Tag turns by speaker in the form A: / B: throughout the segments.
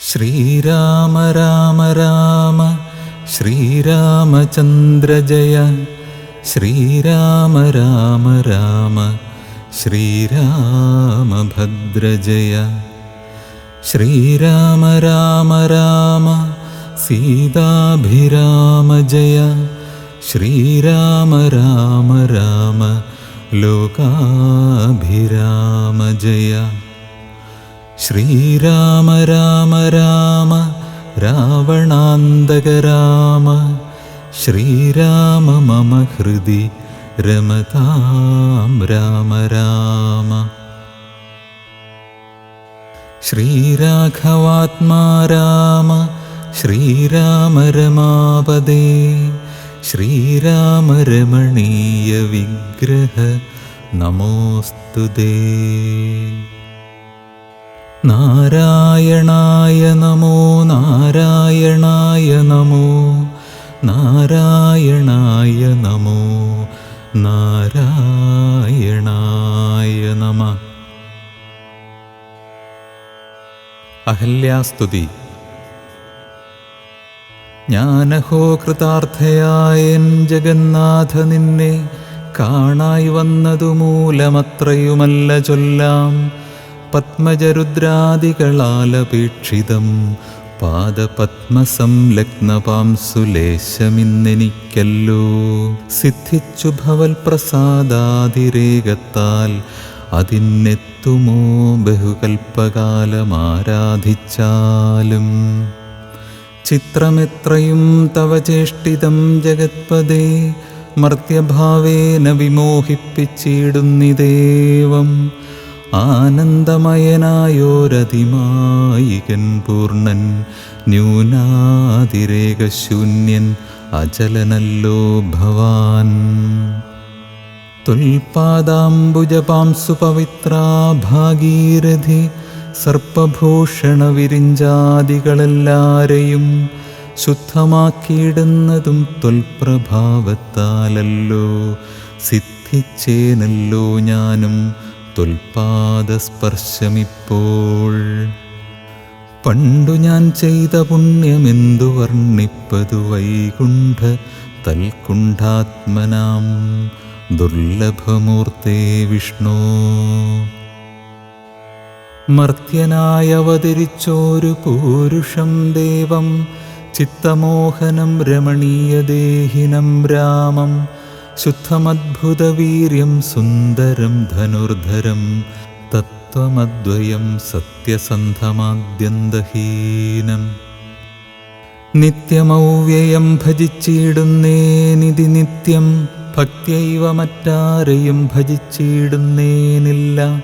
A: ശ്രീരാമ രാമ രാമ ശ്രീരാമചന്ദ്ര ജയ. ശ്രീരാമ രാമ രാമ ശ്രീരാമഭദ്ര ജയ. ശ്രീരാമ രാമ രാമ സീതാഭിരാമ ജയ. ശ്രീരാമ രാമ രാമ ലോകാഭിരാമ ജയ. ശ്രീരാമ രാമ രാമ രാവണാന്തക രാമ. ശ്രീരാമ മമ ഹൃദി രമതാം രാമ രാമ. ശ്രീരാഘവാത്മാ രാമ ശ്രീരാമ രമാപദേ. ശ്രീരാമ രമണീയ വിഗ്രഹ നമോസ്തുതേ. നാരായണായ നമോ നാരായണായ നമോ നാരായണായ നമോ നാരായണായ നമഃ. അഹല്യാസ്തുതി. ഞാനഹോ കൃതാർത്ഥയായൻ ജഗന്നാഥ നിന്നെ കാണായി വന്നതു മൂലമത്രയുമല്ല ചൊല്ലാം. പത്മജരുദ്രാദികളാലപേക്ഷിതം പാദപത്മസംലഗ്നപാംസുലേശമിന്നെനിക്കല്ലോ. സിദ്ധിച്ചു ഭവൽ പ്രസാദാതിരേകത്താൽ അതിനെത്തുമോ ബഹുകൽപ്പകാലമാരാധിച്ചാലും. ചിത്രമെത്രയും തവ ചേഷ്ടിതം ജഗത്പദേ. മർത്യഭാവേന വിമോഹിപ്പിച്ചിടുന്നിദേവം. ആനന്ദമയനായോരതിമായികൻ പൂർണ്ണൻ ന്യൂനാതിരേകശൂന്യൻ അചലനല്ലോ ഭവാൻ. തുൽപാദാംബുജപാംസു പവിത്രാ ഭാഗീരഥി. സർപ്പഭൂഷണ വിരിഞ്ചാദികളെല്ലാരെയും ശുദ്ധമാക്കിയിടുന്നതും ത്വൽപ്രഭാവത്താലല്ലോ. സിദ്ധിച്ചേനല്ലോ ഞാനും ത്വൽപാദസ്പർശമിപ്പോൾ. പണ്ടു ഞാൻ ചെയ്ത പുണ്യമെന്തു വർണ്ണിപ്പതു വൈകുണ്ഠ തൽക്കുണ്ഠാത്മനാം ദുർലഭമൂർത്തേ വിഷ്ണു. മർത്യനായവതരിച്ചോരു പൂരുഷം ദേവം. ചിത്തമോഹനം രമണീയദേഹിനം രാമം. ശുദ്ധമദ്ഭുതവീര്യം സുന്ദരം ധനുർധരം. തത്വമദ്വയം സത്യസന്ധമാദ്യന്തഹീനം. നിത്യമൗവ്യയം ഭജിച്ചിടുന്നേനിതി നിത്യം. ഭക്ത്യൈവ മറ്റാരെയും ഭജിച്ചിടുന്നേനില്ല.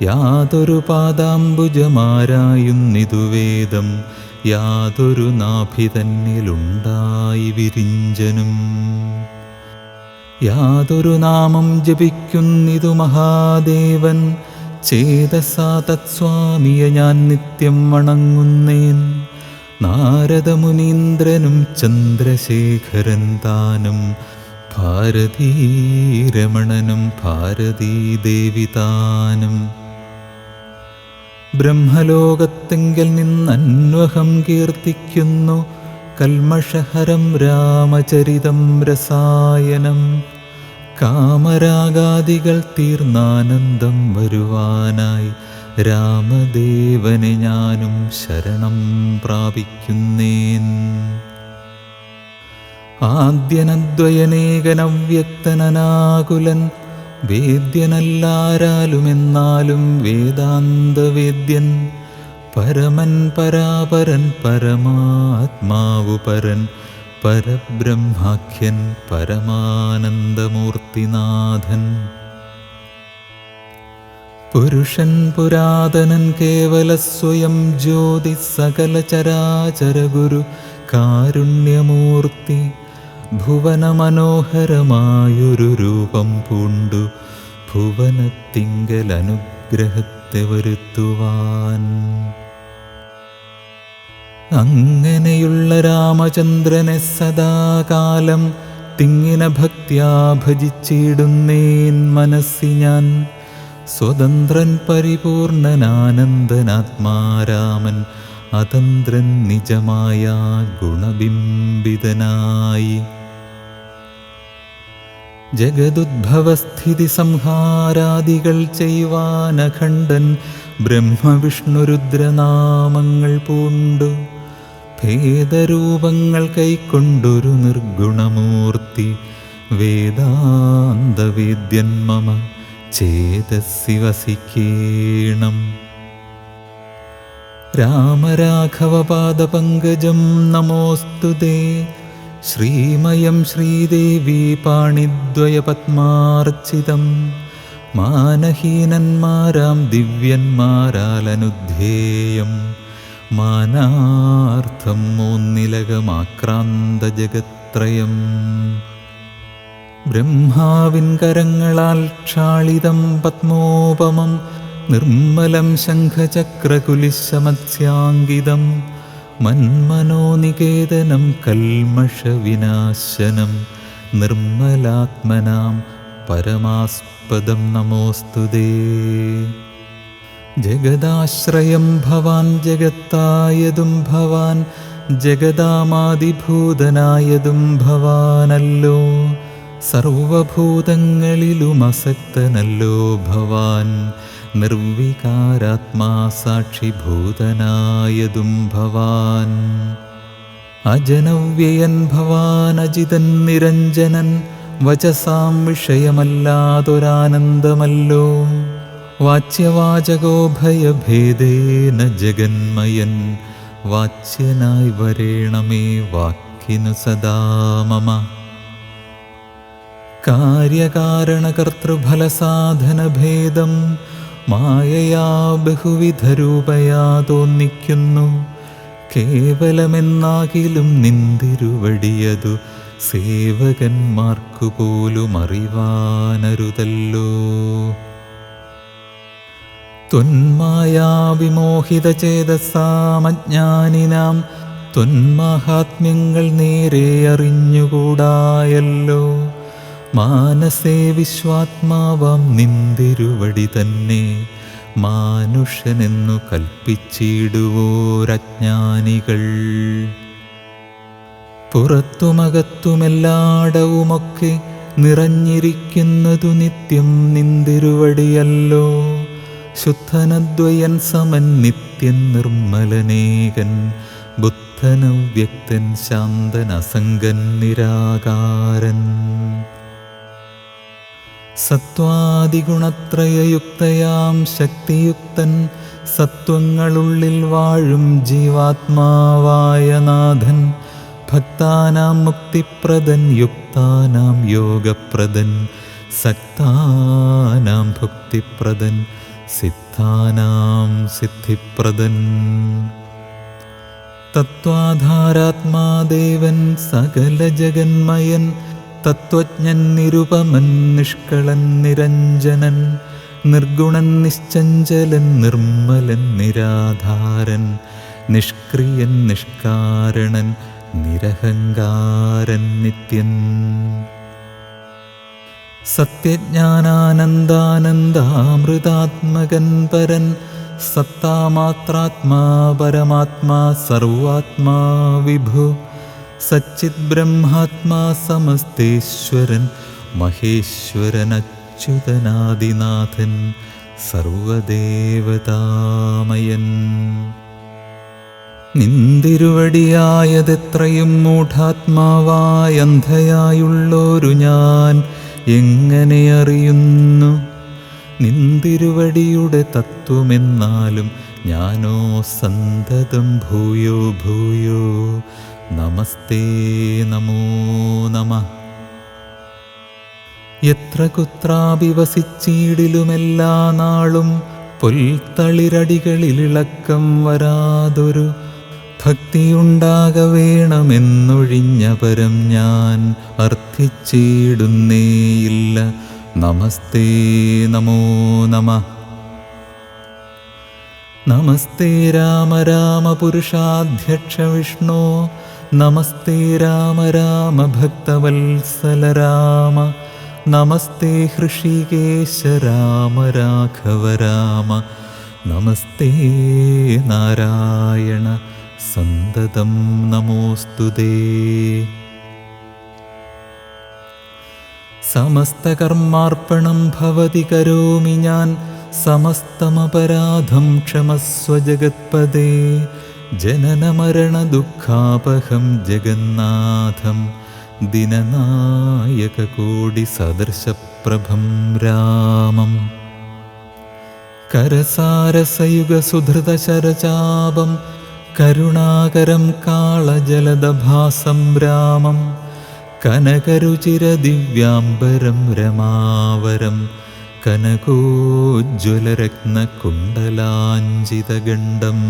A: യാതൊരു പാദാംബുജമാരായുന്നിതു വേദം. യാതൊരു നാഭി തന്നിലുണ്ടായി വിരിഞ്ചനും. യാതൊരു നാമം ജപിക്കുന്നിതു മഹാദേവൻ. ചേതസാ തത്സ്വാമിയെ ഞാൻ നിത്യം വണങ്ങുന്നേൻ. നാരദമുനീന്ദ്രനും ചന്ദ്രശേഖരൻ താനും. ഭാരതീരമണനും ഭാരതീദേവി താനും. ബ്രഹ്മലോകത്തെങ്കിൽ നിന്നന്വഹം കീർത്തിക്കുന്നു. കൽമഷഹരം രാമചരിതം രസായനം. കാമരാഗാദികൾ തീർന്നാനന്ദം വരുവാനായി രാമദേവനെ ഞാനും ശരണം പ്രാപിക്കുന്നേൻ. ആദ്യനദ്വയനേകനവ്യക്തനനാകുലൻ. വേദ്യനല്ലാരാലുമെന്നാലും വേദാന്തവേദ്യൻ. പരമൻ പരാപരൻ പരമാത്മാവു പരൻ. പരബ്രഹ്മാഖ്യൻ പരമാനന്ദമൂർത്തിനാഥൻ. പുരുഷൻ പുരാതനൻ കേവലസ്വയം ജ്യോതി. സകല ചരാചര ഗുരു കാരുണ്യമൂർത്തി. ഭുവനമനോഹരമായൊരു രൂപം പൂണ്ടു ഭുവനത്തിങ്കലനുഗ്രഹത്തെ വരുത്തുവാൻ. അങ്ങനെയുള്ള രാമചന്ദ്രനെ സദാകാലം തിങ്ങിന ഭക്ത്യാ ഭജിച്ചിടുന്നേൻ മനസ്സി ഞാൻ. സ്വതന്ത്രൻ പരിപൂർണനാനന്ദനാത്മാരാമൻ അതന്ത്രൻ നിജമായ ഗുണബിംബിതനായി. ജഗദുദ്ഭവസ്ഥിതി സംഹാരാദികൾ ചെയ്യുവാനഖണ്ഡൻ ബ്രഹ്മവിഷ്ണുരുദ്രനാമങ്ങൾ പൂണ്ടു ഭേദരൂപങ്ങൾ കൈക്കൊണ്ടൊരു നിർഗുണമൂർത്തി വേദാന്തവേദ്യൻ മമ ചേതസ്സി വസിക്കേണം. രാമരാഘവപാദപങ്കജം നമോസ്തുതേ. ശ്രീമയം ശ്രീദേവി പാണിദ്വയപത്മാർച്ചിതം മാനഹീനന്മാരാം ദിവ്യന്മാരാലനുധ്യേയം. മാനാർത്ഥം മൂന്നിലകമാക്രാന്തജഗത്രയം. ബ്രഹ്മാവിൻ കരങ്ങളാൽ ക്ഷാളിതം പത്മോപമം നിർമ്മലം ശംഖചക്രകുലിശമത്സ്യാങ്കിതം മന്മനോനികേതനം കൽമഷവിനാശനം നിർമ്മലാത്മനാം പരമാസ്പദം നമോസ്തുതേ. ജഗദാശ്രയം ഭവാൻ ജഗത്തായതും ഭവാൻ ജഗദാമാദിഭൂതനായതും ഭവാനല്ലോ. സർവഭൂതങ്ങളിലും അസക്തനല്ലോ ഭവാൻ. നിർവികാരാത്മാ സാക്ഷിഭൂതനായതും ഭവാൻ. അജനവ്യയൻ ഭവാൻ അജിതൻ നിരഞ്ജനൻ വചസാം വിഷയമല്ലാതൊരാനന്ദമല്ലോ. വാച്യവാചകോ ഭയഭേദേന ജഗന്മയൻ വാച്യനായി വരേണമേ വാക്കിനു സദാ മമ. കാര്യകാരണകർത്തൃഫലസാധനഭേദം മായയാ ബഹുവിധരൂപയാ തോന്നിക്കുന്നു. കേവലമെന്നാകിലും നിന്തിരുവടിയതു സേവകന്മാർക്കുപോലും അറിവാനരുതല്ലോ. ത്വന്മായാവിമോഹിതചേതസാമജ്ഞാനിനാം ത്വന്മാഹാത്മ്യങ്ങൾ നേരെ അറിഞ്ഞുകൂടായല്ലോ. മാനസേ വിശ്വാത്മാവാം നിന്തിരുവടി തന്നെ മാനുഷ്യനെന്നു കൽപ്പിച്ചിടുവോരജ്ഞാനികൾ. പുറത്തുമകത്തുമെല്ലാടവുമൊക്കെ നിറഞ്ഞിരിക്കുന്നതു നിത്യം നിന്തിരുവടിയല്ലോ. ശുദ്ധനദ്വയൻ സമൻ നിത്യൻ നിർമ്മലനേകൻ ബുദ്ധനവ്യക്തൻ ശാന്തൻ അസംഗൻ നിരാകാരൻ. സത്വാദിഗുണത്രയയുക്തയാം ശക്തിയുക്തൻ സത്വങ്ങളുള്ളിൽ വാഴും ജീവാത്മാവായ നാഥൻ. ഭക്താനാം മുക്തിപ്രദൻ യുക്താനാം യോഗപ്രദൻ സക്താനാം ഭുക്തിപ്രദൻ സിദ്ധാനാം സിദ്ധിപ്രദൻ. തത്വാധാരാത്മാദേവൻ സകല ജഗന്മയൻ തത്വജ്ഞൻ നിരുപമൻ നിഷ്കളൻ നിരഞ്ജനൻ നിർഗുണൻ നിശ്ചഞ്ചലൻ നിർമ്മലൻ നിരാധാരൻ നിഷ്ക്രിയൻ നിഷ്കാരണൻ നിരഹങ്കാരൻ നിത്യൻ. സത്യജ്ഞാനാനന്ദാനന്ദാമൃതാത്മകൻ പരൻ സത്താമാത്രാത്മാ പരമാത്മാ സർവാത്മാ വിഭു സച്ചിത് ബ്രഹ്മാത്മാ സമസ്തേശ്വരൻ മഹേശ്വരൻ അച്യുതനാദിനാഥൻ സർവദേവതാമയൻ. നിന്തിരുവടിയായതെത്രയും മൂഢാത്മാവായ അന്ധയായുള്ളോരു ഞാൻ എങ്ങനെ അറിയുന്നു? നിന്തിരുവടിയുടെ തത്വമെന്നാലും ഞാനോ സന്തതം ഭൂയോ ഭൂയോ നമസ്തേ നമോ നമഃ. എത്ര കുത്രാപി വസിച്ചീടിലുമെല്ലാ നാളും പൊൽത്തളിരടികളിലിളക്കം വരാതൊരു ഭക്തിയുണ്ടാക വേണമെന്നൊഴിഞ്ഞ പരം ഞാൻ അർത്ഥിച്ചിടുന്നേയില്ല. നമസ്തേ നമോ നമഃ. നമസ്തേ രാമ രാമ പുരുഷാധ്യക്ഷ വിഷ്ണോ നമസ്തേ രാമ രാമ ഭക്തവത്സല രാമ നമസ്തേ ഹൃഷികേശ രാമ രാഘവ രാമ നമസ്തേ നാരായണ സന്തതം നമോസ്തുതേ. സമസ്തകർമാർപ്പണം ഭവതി കരോമി ഞാൻ, സമസ്തമപരാധം ക്ഷമസ്വ ജഗത്പദേ. ജനനമരണ ദുഃഖാപഹം ജഗന്നാഥം, ദിനനായകകോടി സദൃശപ്രഭം രാമം. കരസാരസയുഗസുധൃതശരചാപം, കരുണാകരം കാളജലദഭാസം രാമം. കനകരുചിരദിവ്യാംബരം രമാവരം, കനകോജ്വലരത്നകുണ്ടലാഞ്ചിതഗണ്ഡം.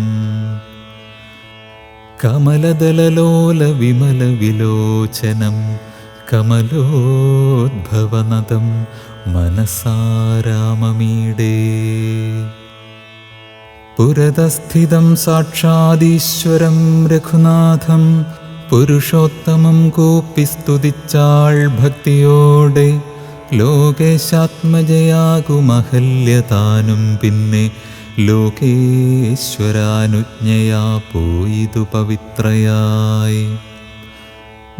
A: കമലദലലോലവിമലവിലോചനം, കമലോദ്ഭവനദം മനസാ രാമമീഡേ. പുരതസ്ഥിതം സാക്ഷാദീശ്വരം രഘുനാഥം, പുരുഷോത്തമം കൂപ്പി സ്തുതിച്ചാൾ ഭക്തിയോടെ. ലോകേശാത്മജയാകുമഹല്യതാനും പിന്നെ, ലോകേശ്വരാനുജ്ഞയാ പോയിതു പവിത്രയായി.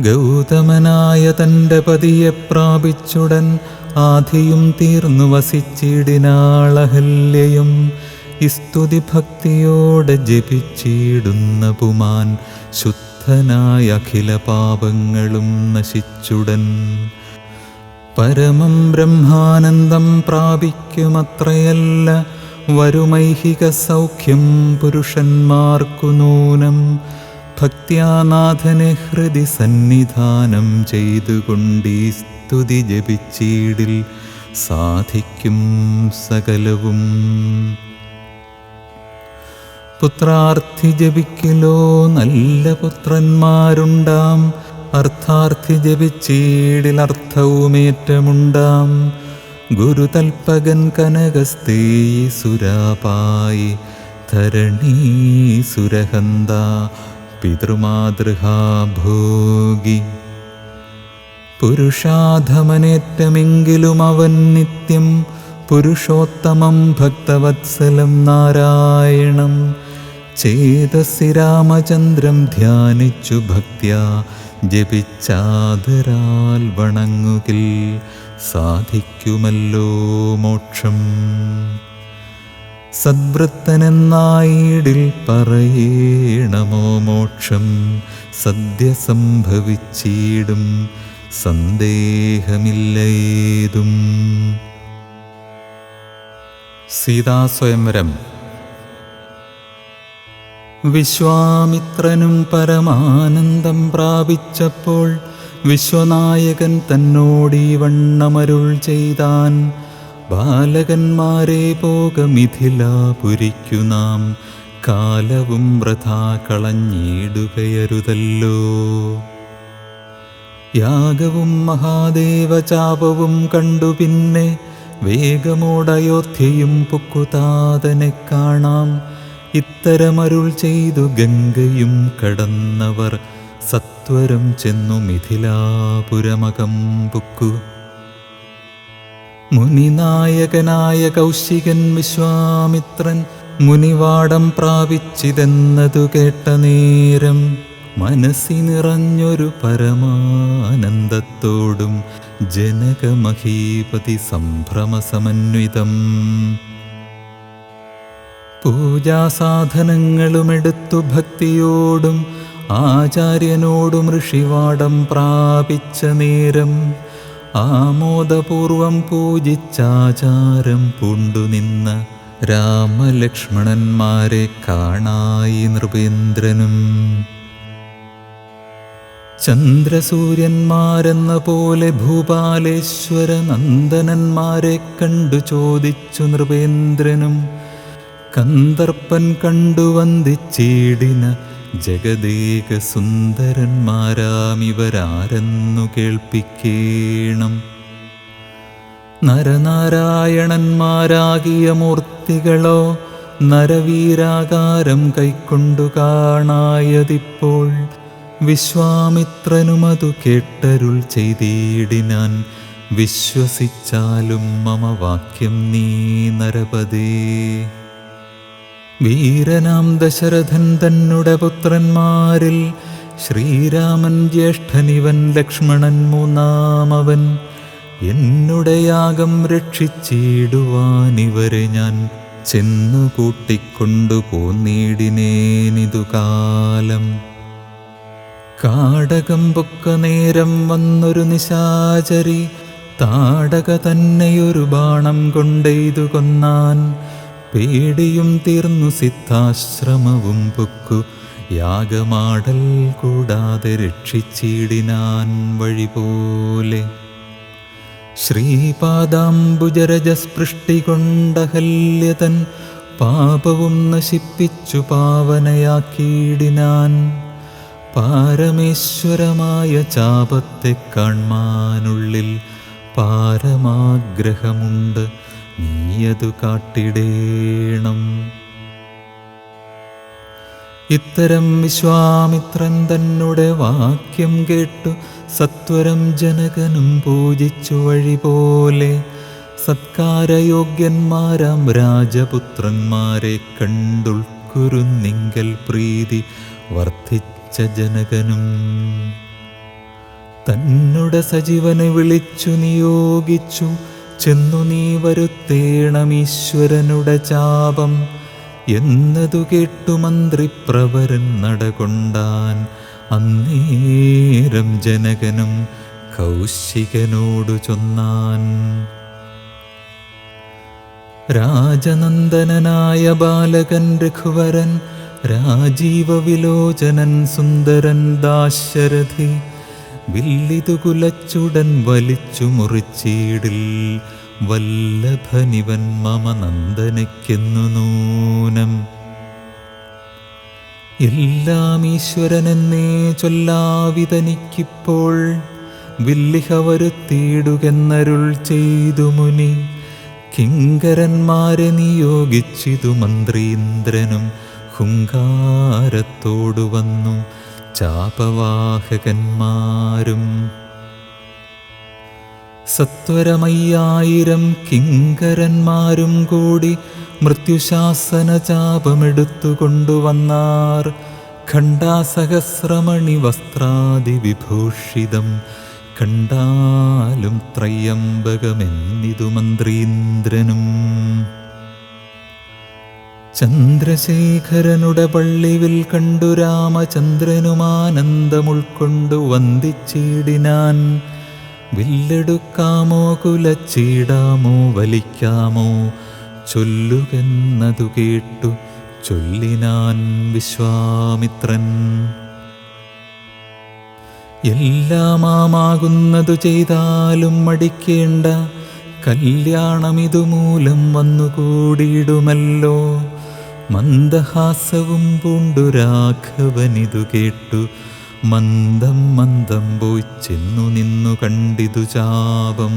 A: ഗൗതമനായ തൻ്റെ പതിയെ പ്രാപിച്ചുടൻ, ആധിയും തീർന്നു വസിച്ചിടിനാളഹല്യയും. സ്തുതി ഭക്തിയോടെ ജപിച്ചിടുന്ന പുമാൻ, ശുദ്ധനായ അഖില പാപങ്ങളും നശിച്ചുടൻ. പരമം ബ്രഹ്മാനന്ദം പ്രാപിക്കുമത്രയല്ല, വരുമൈഹിക സൗഖ്യം പുരുഷന്മാർക്കു നൂനം. ഭക്ത്യാനാഥനെ ഹൃദി സന്നിധാനം ചെയ്തുകൊണ്ടീ സ്തുതി ജപിച്ചീടിൽ, സാധിക്കും സകലവും. പുത്രാർത്ഥി ജപിക്കലോ നല്ല പുത്രന്മാരുണ്ടാം, അർത്ഥാർത്ഥി ജപിച്ചീടിലർത്ഥവുമേറ്റമുണ്ടാം. ഗുരുതൽപകൻ കനകസ്തേയി സുരാപായി, ധരണീസുരഹന്ത പിതൃമാതൃഹാ ഭോഗി. പുരുഷാധമനേറ്റമെങ്കിലും അവൻ നിത്യം, പുരുഷോത്തമം ഭക്തവത്സലം നാരായണം. ചേതസി രാമചന്ദ്രം ധ്യാനിച്ചു ഭക്ത്യാ, ജപിച്ചാദരാൽ വണങ്ങുകിൽ സാധിക്കുമല്ലോ മോക്ഷം. സദ്വൃത്തനെന്നായിടിൽ പറയണമോ മോക്ഷം, സദ്യ സംഭവിച്ചിടും സന്ദേഹമില്ലേതും. സീതാസ്വയംവരം. വിശ്വാമിത്രനും പരമാനന്ദം പ്രാപിച്ചപ്പോൾ, വിശ്വനായകൻ തന്നോടീ വണ്ണമരുൾ ചെയ്താൻ. ബാലകന്മാരെ പോക മിഥിലാപുരിക്കു നാം, കാലവും വൃഥാ കളഞ്ഞിടുകയരുതല്ലോ. യാഗവും മഹാദേവചാപവും കണ്ടു പിന്നെ, വേഗമോടയോധ്യയും പുക്കുതാതനെ കാണാം. ഇത്തരമരുൾ ചെയ്തു ഗംഗയും കടന്നവർ, സത്വരം ചെന്നു മിഥിലാപുരമകം പുക്കു. മുനിനായകനായ കൗശികൻ വിശ്വാമിത്രൻ, മുനിവാടം പ്രാപിച്ചിതെന്നതു കേട്ട നേരം, മനസ്സി നിറഞ്ഞൊരു പരമാനന്ദത്തോടും ജനകമഹീപതി സംഭ്രമസമന്വിതം. പൂജാസാധനങ്ങളുമെടുത്തു ഭക്തിയോടും, ആചാര്യനോടും ഋഷിവാടം പ്രാപിച്ച നേരം, ആമോദപൂർവം പൂജിച്ചാചാരം പൂണ്ടുനിന്ന രാമലക്ഷ്മണന്മാരെ കാണായി നൃപേന്ദ്രനും. ചന്ദ്രസൂര്യന്മാരെന്ന പോലെ ഭൂപാലേശ്വര നന്ദനന്മാരെ കണ്ടു ചോദിച്ചു നൃപേന്ദ്രനും. കന്ദർപ്പൻ കണ്ടു വന്ദിച്ചിടിന ജഗദേക സുന്ദരന്മാരാമിവരാരെന്നു കേൾപ്പിക്കേണം. നരനാരായണന്മാരാകിയ മൂർത്തികളോ നരവീരാകാരം കൈക്കൊണ്ടു കാണായതിപ്പോൾ. വിശ്വാമിത്രനുമതു കേട്ടരുൾ ചെയ്തിടിനാൻ, വിശ്വസിച്ചാലും മമ വാക്യം നീ നരപദേ. വീരനാം ദശരഥൻ തന്നെ പുത്രന്മാരിൽ ശ്രീരാമൻ ജ്യേഷ്ഠനിവൻ, ലക്ഷ്മണൻ മൂന്നാമവൻ. എന്നുടെ യാഗം രക്ഷിച്ചിടുവാനിവരെ ഞാൻ ചെന്നു കൂട്ടിക്കൊണ്ടു പോന്നിടിനേനിതു കാലം. കാടകം പൊക്ക നേരം വന്നൊരു നിശാചരി, താടക തന്നെയൊരു ബാണം കൊണ്ടെയ്തു കൊന്നാൻ. പേടിയും തീർന്നു സിദ്ധാശ്രമവും പൊക്കു, യാഗമാടൽ കൂടാതെ രക്ഷിച്ചിടിനാൻ വഴിപോലെ. ശ്രീപാദാംബുജരജസ്പൃഷ്ടി കൊണ്ടഹല്യതൻ, പാപവും നശിപ്പിച്ചു പാവനയാക്കിയിടിനാൻ. പാരമേശ്വരമായ ചാപത്തെ കാൺമാനുള്ളിൽ പാരമാഗ്രഹമുണ്ട്, നീയതു കാട്ടിടേണം. ഇത്തരം വിശ്വാമിത്രൻ തന്നെ വാക്യം കേട്ടു സത്വരം ജനകനും പൂജിച്ചു വഴിപോലെ. സത്കാരയോഗ്യന്മാരാം രാജപുത്രന്മാരെ കണ്ടുൾക്കുരുന്നിങ്കൽ പ്രീതി വർദ്ധിച്ച ജനകനും തന്നെ സജീവനെ വിളിച്ചു നിയോഗിച്ചു. ചെന്നു നീ വരുത്തേണമീശ്വരനുടെ ചാപം എന്നതു കേട്ടു മന്ത്രിപ്രവരൻ നടകൊണ്ടാൻ. അന്നേരം ജനകനും കൗശികനോടു ചൊന്നാൻ. രാജനന്ദനായ ബാലകൻ രഘുവരൻ, രാജീവ വിലോചനൻ സുന്ദരൻ ദാശരഥി, വില്ലിതു കുലച്ചുടൻ വലിച്ചു മുറിച്ചീടിൽ. വല്ലഭനിവൻ മമ നന്ദനയ്ക്കെന്നു നൂനം. എല്ലാം ഈശ്വരനെന്നേ ചൊല്ലാവിതനിക്കിപ്പോൾ, വില്ലിഹ വരുത്തിയിടുകെന്നരുൾ ചെയ്തു മുനി. കിങ്കരന്മാരെ നിയോഗിച്ചിതു മന്ത്രീന്ദ്രനും, ഹുങ്കാരത്തോടു വന്നു ചാപവാഹകന്മാരും. സത്വരമയ്യായിരം കിങ്കരന്മാരും കൂടി മൃത്യുശാസന ചാപമെടുത്തുകൊണ്ടുവന്നാർ. ഖണ്ഡാസഹസ്രമണി വസ്ത്രാദി വിഭൂഷിതം, കണ്ടാലും ത്രയംബകമെന്നിതു മന്ത്രീന്ദ്രനും. ചന്ദ്രശേഖരനുടെ പള്ളിവിൽ കണ്ടു രാമചന്ദ്രനുമാനന്ദമുൾക്കൊണ്ടു വന്ദിച്ചിടിനാൻ. വില്ലെടുക്കാമോ കുലച്ചിടാമോ വലിക്കാമോ ചൊല്ലുകെന്നതു കേട്ടു ചൊല്ലിനാൻ വിശ്വാമിത്രൻ. എല്ലാമാകുന്നതു ചെയ്താലും മടിക്കേണ്ട, കല്യാണമിതുമൂലം വന്നുകൂടിയിടുമല്ലോ. മന്ദഹാസവും പൂണ്ടു രാഘവനിതു കേട്ടു, മന്ദം മന്ദം പോയി ചെന്നു നിന്നു കണ്ടിതു ചാപം.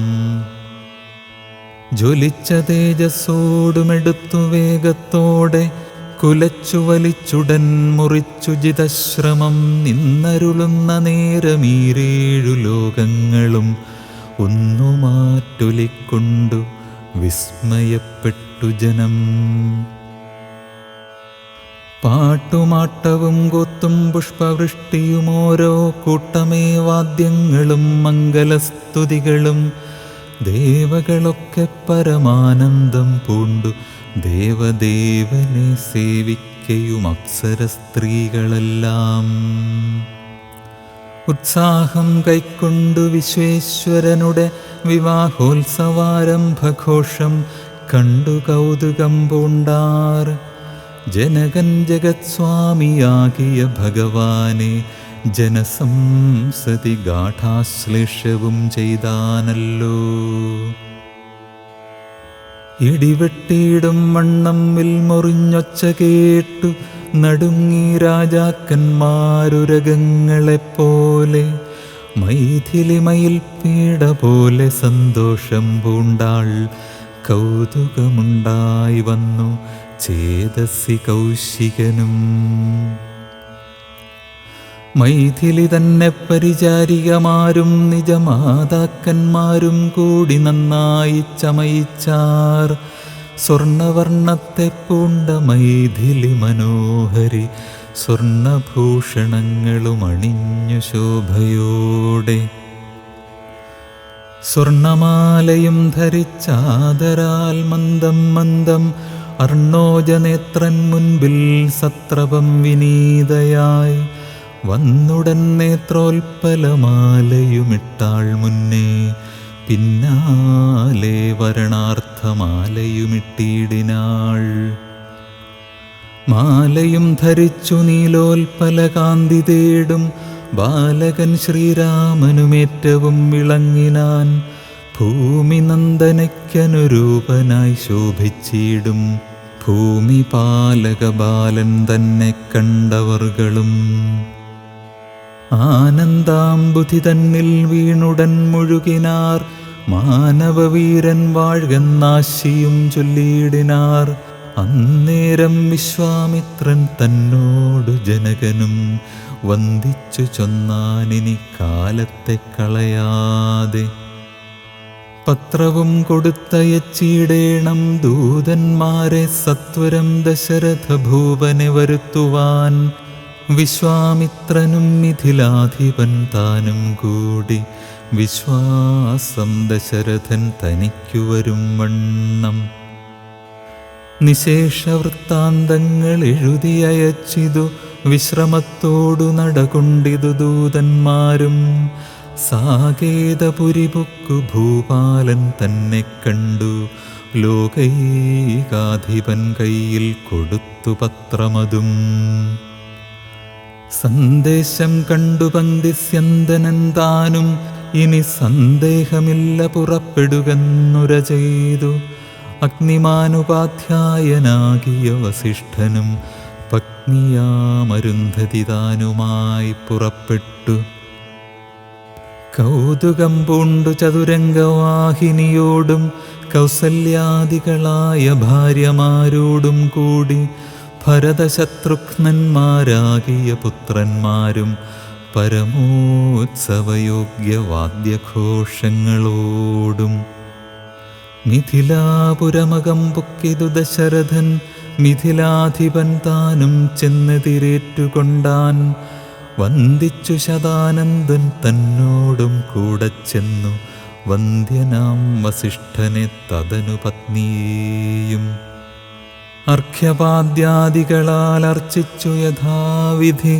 A: ജ്വലിച്ച തേജസ്സോടുമെടുത്തു വേഗത്തോടെ കുലച്ചു വലിച്ചുടൻ മുറിച്ചു ജിതശ്രമം. നിന്നരുളുന്ന നേരമീരേഴു ലോകങ്ങളും ഒന്നു മാറ്റൊലിക്കൊണ്ടു വിസ്മയപ്പെട്ടു ജനം. പാട്ടുമാട്ടവും കൂത്തും പുഷ്പവൃഷ്ടിയും ഓരോ കൂട്ടമേ വാദ്യങ്ങളും മംഗലസ്തുതികളും. ദേവകളൊക്കെ പരമാനന്ദം പൂണ്ടു ദേവദേവനെ സേവിക്കയും അപ്സര സ്ത്രീകളെല്ലാം. ഉത്സാഹം കൈക്കൊണ്ടു വിശ്വേശ്വരനുടെ വിവാഹോത്സവാരംഭഘോഷം കണ്ടു കൗതുകം പൂണ്ടാർ. ജനകൻ ജഗത്സ്വാമിയാകിയ ഭഗവാനെ ജനസംസതി ഗാഠാശ്ലേഷവും ചെയ്താനല്ലോ. ഇടിവെട്ടിയിടും വണ്ണം വിൽമുറിഞ്ഞൊച്ച കേട്ടു നടുങ്ങി രാജാക്കന്മാരുരകങ്ങളെപ്പോലെ. മൈഥിലി മയിൽപ്പീട പോലെ സന്തോഷം പൂണ്ടാൾ. കൗതുകമുണ്ടായി വന്നു ചേതസി കൗശികനും. മൈഥിലി തന്നെ പരിചാരികമാരും നിജമാതാക്കന്മാരും കൂടി നന്നായി ചമയിച്ചാർ. സ്വർണവർണ്ണത്തെ പൂണ്ട മൈഥിലി മനോഹരി സ്വർണഭൂഷണങ്ങളും അണിഞ്ഞു ശോഭയോടെ. സ്വർണമാലയും ധരിച്ചാദരാൽ മന്ദം മന്ദം അർണോജനേത്രൻ മുൻപിൽ സത്രപം വിനീതയായി വന്നുടൻ നേത്രോൽപ്പലമാലയുമിട്ടാൾ മുന്നേ. പിന്നാലെ വരണാർത്ഥമാലയുമിട്ടിടിനാൾ. മാലയും ധരിച്ചു നീലോൽപ്പലകാന്തി തേടും ബാലകൻ ശ്രീരാമനുമേറ്റവും വിളങ്ങിനാൻ. ഭൂമി നന്ദനയ്ക്കനുരൂപനായി ശോഭിച്ചിടും ഭൂമി പാലക ബാലൻ തന്നെ കണ്ടവർകളും. ആനന്ദാംബുധി തന്നിൽ വീണുടൻ മുഴുകിനാർ. മാനവവീരൻ വാഴ്കന്നാശിയും ചൊല്ലിയിടിനാർ. അന്നേരം വിശ്വാമിത്രൻ തന്നോടു ജനകനും വന്ദിച്ചു ചൊന്നാനിനി കാലത്തെ കളയാതെ. പത്രവും കൊടുത്തയച്ചിടേണം ദൂതന്മാരെ സത്വരം ദശരഥ ഭൂപനെ വരുത്തുവാൻ. വിശ്വാമിത്രനും മിഥിലാധിപൻ താനും കൂടി വിശ്വാസം ദശരഥൻ തനിക്കു വരും വണ്ണം. നിശേഷവൃത്താന്തങ്ങൾ എഴുതിയയച്ചിതു വിശ്രമത്തോടു നടകൊണ്ടിതു ദൂതന്മാരും. സാകേതപുരിപുക്കു ഭൂപാലൻ തന്നെ കണ്ടു ലോകൈകാധിപൻ കയ്യിൽ കൊടുത്തു പത്രമതും. സന്ദേശം കണ്ടു പങ്ക്തിസ്യന്തനൻ താനും ഇനി സന്ദേഹമില്ല പുറപ്പെടുകെന്നുര ചെയ്തു. അഗ്നിമാനുപാധ്യായനാകിയ വസിഷ്ഠനും പത്നിയാമരുന്ധതി താനുമായി പുറപ്പെട്ടു. കൗതുകം പൂണ്ടു ചതുരംഗവാഹിനിയോടും കൗസല്യാദികളായ ഭാര്യമാരോടും കൂടി ഭരതശത്രുഘ്നന്മാരാകിയ പുത്രന്മാരും പരമോത്സവയോഗ്യവാദ്യഘോഷങ്ങളോടും. മിഥിലാപുരമകം പൊക്കിതു ദശരഥൻ മിഥിലാധിപൻ താനും ചെന്നെതിരേറ്റുകൊണ്ടാൻ. വന്ദിച്ചു ശതാനന്ദൻ തന്നോടും കൂടെ ചെന്നു വന്ദ്യനാം വസിഷ്ഠനെ തദനു പത്നിയെയും. അർഘ്യപാദ്യാദികളാൽ അർച്ചിച്ചു യഥാവിധി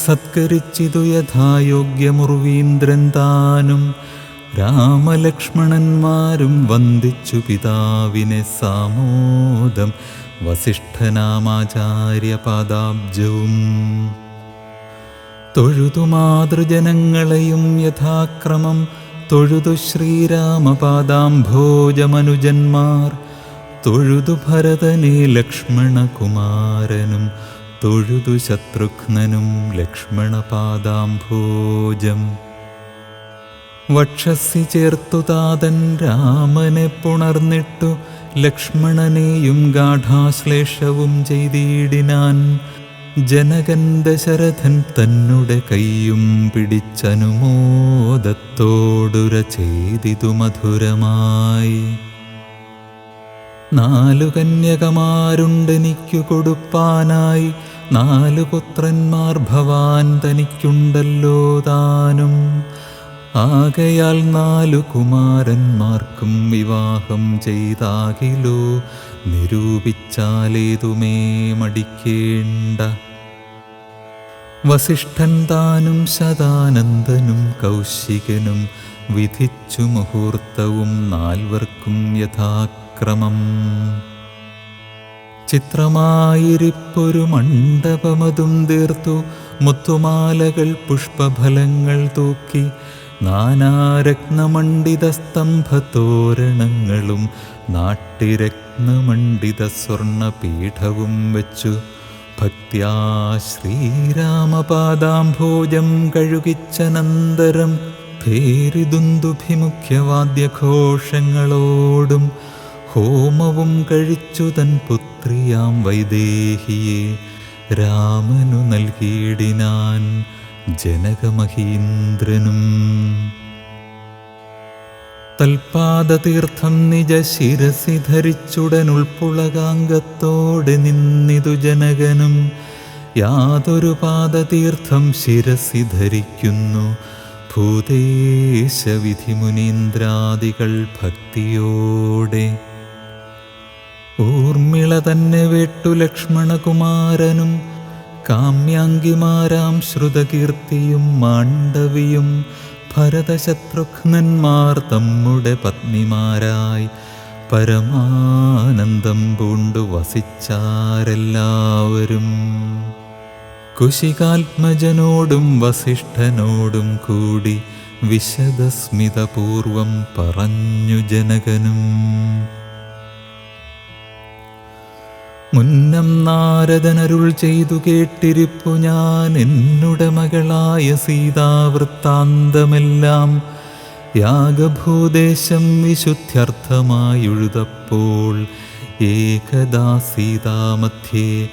A: സത്കരിച്ചിതു യഥായോഗ്യമുർവീന്ദ്രൻ താനും. രാമലക്ഷ്മണന്മാരും വന്ദിച്ചു പിതാവിനെ സാമോദം വസിഷ്ഠനാമാചാര്യപാദാബ്ജവും. തൊഴുതു മാതൃജനങ്ങളെയും യഥാക്രമം തൊഴുതു ശ്രീരാമപാദാംഭോജമനുജന്മാർ. തൊഴുതു ഭരതനെ ലക്ഷ്മണകുമാരനും തൊഴുതു ശത്രുഘ്നനും ലക്ഷ്മണപാദാംഭോജം. വക്ഷസി ചേർത്തു താതൻ രാമനെ പുണർന്നിട്ടു ലക്ഷ്മണനെയും ഗാഠാശ്ലേഷവും ചെയ്തിടിനാൻ. ജനകൻ ദശരഥൻ തന്നുടെ കൈയും പിടിച്ചനുമോദത്തോടുര ചെയ്തിതു മധുരമായി. 4 കന്യകമാരുണ്ടെനിക്കു കൊടുപ്പാനായി 4 പുത്രന്മാർ ഭവാൻ തനിക്കുണ്ടല്ലോ താനും. ആകയാൽ 4 കുമാരന്മാർക്കും വിവാഹം ചെയ്താകിലോ നിരൂപിച്ചാലേതുമേ മടിക്കേണ്ട. വസിഷ്ഠൻ താനും ശതാനന്ദനും കൗശികനും വിധിച്ചു മുഹൂർത്തവും 4 യഥാക്രമം. ചിത്രമായിരിപ്പൊരു മണ്ഡപമതും തീർത്തു മുത്തുമാലകൾ പുഷ്പഫലങ്ങൾ തൂക്കി നാനാരത്നമണ്ഡിത സ്തംഭതോരണങ്ങളും നാട്ടിരത്നമണ്ഡിത സ്വർണപീഠവും വെച്ചു ഭക്ത്യാ ശ്രീരാമപാദാംഭോജം കഴുകിച്ചനന്തരം ഭേരിദുന്ദുഭിമുഖ്യവാദ്യഘോഷങ്ങളോടും ഹോമവും കഴിച്ചു തൻ പുത്രിയാം വൈദേഹിയെ രാമനു നൽകിയിടിനാൻ ജനകമഹീന്ദ്രനും. തൽപാദതീർത്ഥം നിജ ശിരസി ധരിച്ചുടനുൾപ്പുളകാംഗത്തോടെ നിന്നിതു ജനകനും. യാതൊരു പാദതീർത്ഥം ശിരസി ധരിക്കുന്നു ഭൂതേശവിധി മുനീന്ദ്രാദികൾ ഭക്തിയോടെ. ഊർമിള തന്നെ വേട്ടു ലക്ഷ്മണകുമാരനും കാമ്യാംഗിമാരാം ശ്രുതകീർത്തിയും മാണ്ഡവിയും ഭരതശത്രുഘ്നന്മാർ തമ്മുടെ പത്നിമാരായി പരമാനന്ദം പൂണ്ടു വസിച്ചാരെല്ലാവരും. കുശികാത്മജനോടും വസിഷ്ഠനോടും കൂടി വിശദസ്മിതപൂർവം പറഞ്ഞു ജനകനും. മുന്നം നാരദനരുൾ ചെയ്തു കേട്ടിരിപ്പു ഞാൻ എന്നുടെ മകളായ സീതാവൃത്താന്തമെല്ലാം. യാഗഭൂദേശം വിശുദ്ധ്യർത്ഥമായുഴുതപ്പോൾ ഏകദാ സീതാമധ്യേ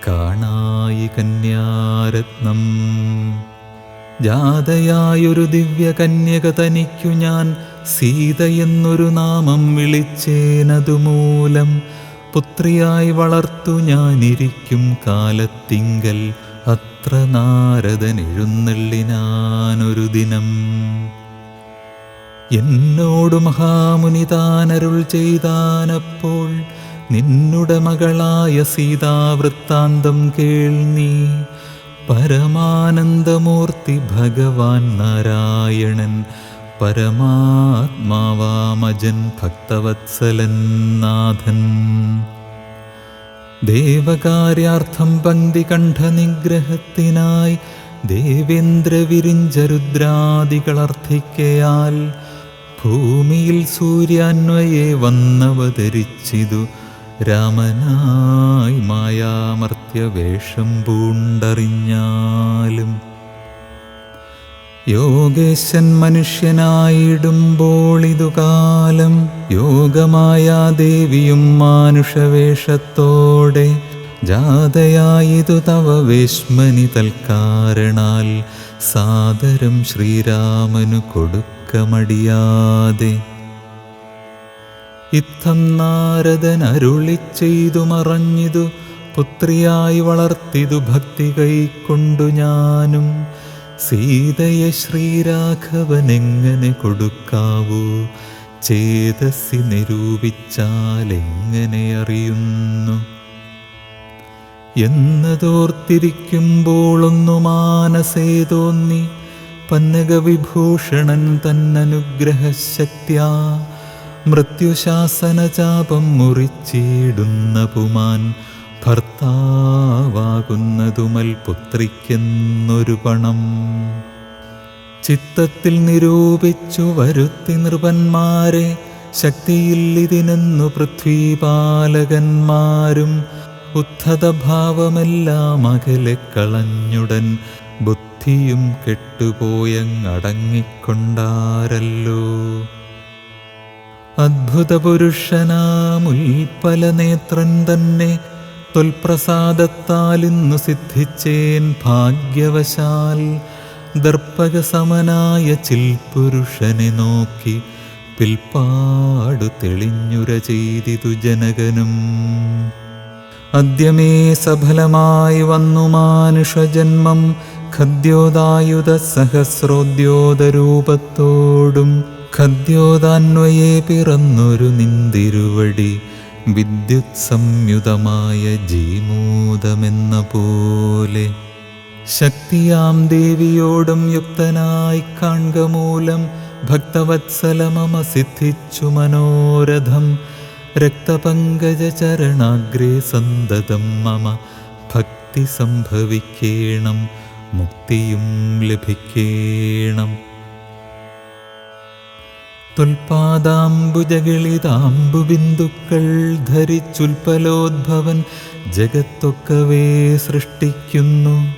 A: കാണായി കന്യാരത്നം. ജാതയായൊരു ദിവ്യകന്യക തനിക്കു ഞാൻ സീതയെന്നൊരു നാമം വിളിച്ചേനതുമൂലം പുത്രിയായി വളർത്തു ഞാനിരിക്കും കാലത്തിങ്കൽ അത്ര നാരദൻ എഴുന്നള്ളിനാനൊരു ദിനം. എന്നോടു മഹാമുനി താനരുൾ ചെയ്താനപ്പോൾ നിന്നുടെ മകളായ സീതാവൃത്താന്തം കേൾ നീ. പരമാനന്ദമൂർത്തി ഭഗവാൻ നാരായണൻ പരമാത്മാവാമജൻ ഭക്തവത്സലൻ നാഥൻ. ദേവകാര്യാർത്ഥം പങ്ക്തി കണ്ഠനിഗ്രഹത്തിനായി ദേവേന്ദ്ര വിരിഞ്ച രുദ്രാദികളർത്ഥിക്കയാൽ ഭൂമിയിൽ സൂര്യാന്വയെ വന്നവതരിച്ചിതു രാമനായി മായാമർത്യവേഷം പൂണ്ടറിഞ്ഞാലും. യോഗേശൻ മനുഷ്യനായിടുമ്പോൾ ഇതു കാലം യോഗമായാ ദേവിയും മാനുഷവേഷത്തോടെ ജാതയായിതു തവ വേശ്മനി തൽക്കാരണാൽ സാദരം ശ്രീരാമനു കൊടുക്കമടിയാതെ. ഇത്തം നാരദൻ അരുളിച്ചെയ്തു മറഞ്ഞിതു പുത്രിയായി വളർത്തിതു ഭക്തി കൈക്കൊണ്ടു ഞാനും. സീതയെ ശ്രീരാഘവനെങ്ങനെ കൊടുക്കാവൂ ചേതസി നിരൂപിച്ചാലെങ്ങനെ അറിയുന്നു എന്നതോർത്തിരിക്കുമ്പോളൊന്നു മാനസേ തോന്നി പന്നകവിഭൂഷണൻ തന്നനുഗ്രഹശക്തിയാ മൃത്യുശാസനചാപം മുറിച്ചിടുന്ന പുമാൻ ഭർത്താവാകുന്നതുമൽ പുത്രിക്കെന്നൊരു പണം. ചിത്തത്തിൽ നിരൂപിച്ചു വരുത്തി നൃപന്മാരെ ശക്തിയില്ലിതിനെന്നു പൃഥ്വീപാലകന്മാരും. ഉദ്ധതഭാവമെല്ലാം അകലെ കളഞ്ഞുടൻ ബുദ്ധിയും കെട്ടുപോയങ്ങടങ്ങിക്കൊണ്ടാരല്ലോ. അദ്ഭുതപുരുഷനാമുൽപ്പലനേത്രൻ തന്നെ ത്വൽപ്രസാദത്താലിന്നു സിദ്ധിച്ചേൻ ഭാഗ്യവശാൽ. ദർപ്പകസമനായ ചിൽപുരുഷനെ നോക്കി പിൽപ്പാടു തെളിഞ്ഞുര ചെയ്തിതു ജനകനും. അദ്യമേ സഫലമായി വന്നു മാനുഷജന്മം ഖദ്യോദായുധ സഹസ്രോദ്യോതരൂപത്തോടും. ഖദ്യോദാന്വയെ പിറന്നൊരു നിന്തിരുവടി വിദ്യുത് സംയുതമായ ജീമൂതമെന്ന പോലെ. ശക്തിയാം ദേവിയോടും യുക്തനായി കാൺക മൂലം ഭക്തവത്സലമമ സിദ്ധിച്ചു മനോരഥം. രക്തപങ്കജചരണാഗ്രേ സന്തതം മമ ഭക്തി സംഭവിക്കേണം മുക്തിയും ലഭിക്കേണം. ത്വൽപാദാംബുജഗളിതാംബുബിന്ദുക്കൾ ധരിച്ചുൽപ്പലോദ്ഭവൻ ജഗത്തൊക്കവേ സൃഷ്ടിക്കുന്നു.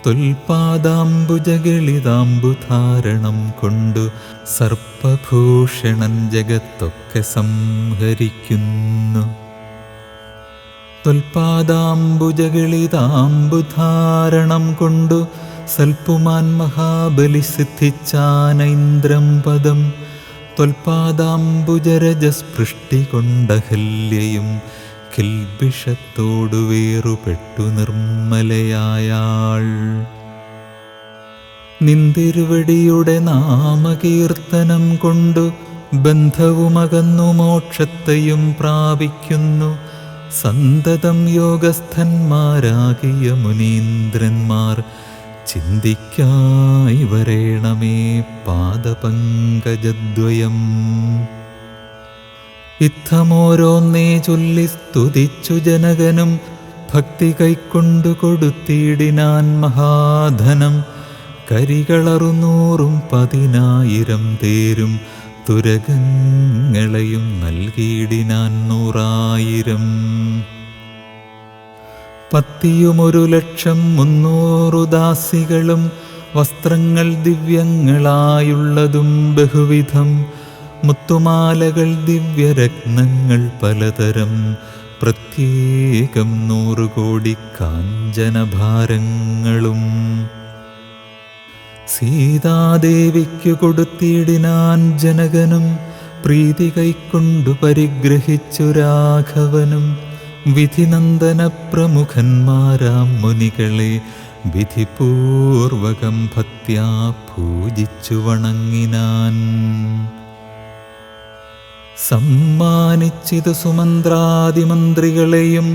A: ത്വൽപാദാംബുജഗളിതാംബുധാരണം കൊണ്ടു സർപ്പഭൂഷണൻ ജഗത്തൊക്കെ സംഹരിക്കുന്നു. ത്വൽപാദാംബുജഗളിതാംബുധാരണം കൊണ്ടു സൽപുമാൻ മഹാബലി സിദ്ധിച്ചാനൈന്ദ്രം പദം. ത്വൽപാദാംബുജരജസ്പൃഷ്ടി കൊണ്ടഹല്യയും കിൽബിഷത്തോടു വേറുപെട്ടു നിർമ്മലയായാൾ. നിന്തിരുവടിയുടെ നാമകീർത്തനം കൊണ്ടു ബന്ധവുമകന്നു മോക്ഷത്തെയും പ്രാപിക്കുന്നു. സന്തതം യോഗസ്ഥന്മാരാകിയ മുനീന്ദ്രന്മാർ ചിന്തിക്കായി വരേണമേ പാദപങ്കജദ്വയം. ഇത്തമോരോന്നേ ചൊല്ലി സ്തുതിച്ചു ജനകനും ഭക്തി കൈക്കൊണ്ടു കൊടുത്തിടിനാൻ മഹാധനം. കരികളറുന്നൂറും 10,000 തേരും തുരകങ്ങളെയും നൽകിയിടിനാൻ 100,000. പത്തിയും 1,00,300 ദാസികളും വസ്ത്രങ്ങൾ ദിവ്യങ്ങളായുള്ളതും ബഹുവിധം. മുത്തുമാലകൾ ദിവ്യരത്നങ്ങൾ പലതരം. പ്രത്യേകം 100 കോടി കാഞ്ചനഭാരങ്ങളും. സീതാദേവിക്കു കൊടുത്തിടിനാൻ ജനകനും പ്രീതി കൈക്കൊണ്ടു പരിഗ്രഹിച്ചു രാഘവനും. വിധിനന്ദന പ്രമുഖന്മാരാം മുനികളെ വിധിപൂർവകം ഭക്ത്യാ പൂജിച്ചു വണങ്ങിനാൻ. സമ്മാനിച്ചിതു സുമന്ത്രാദിമന്ത്രികളെയും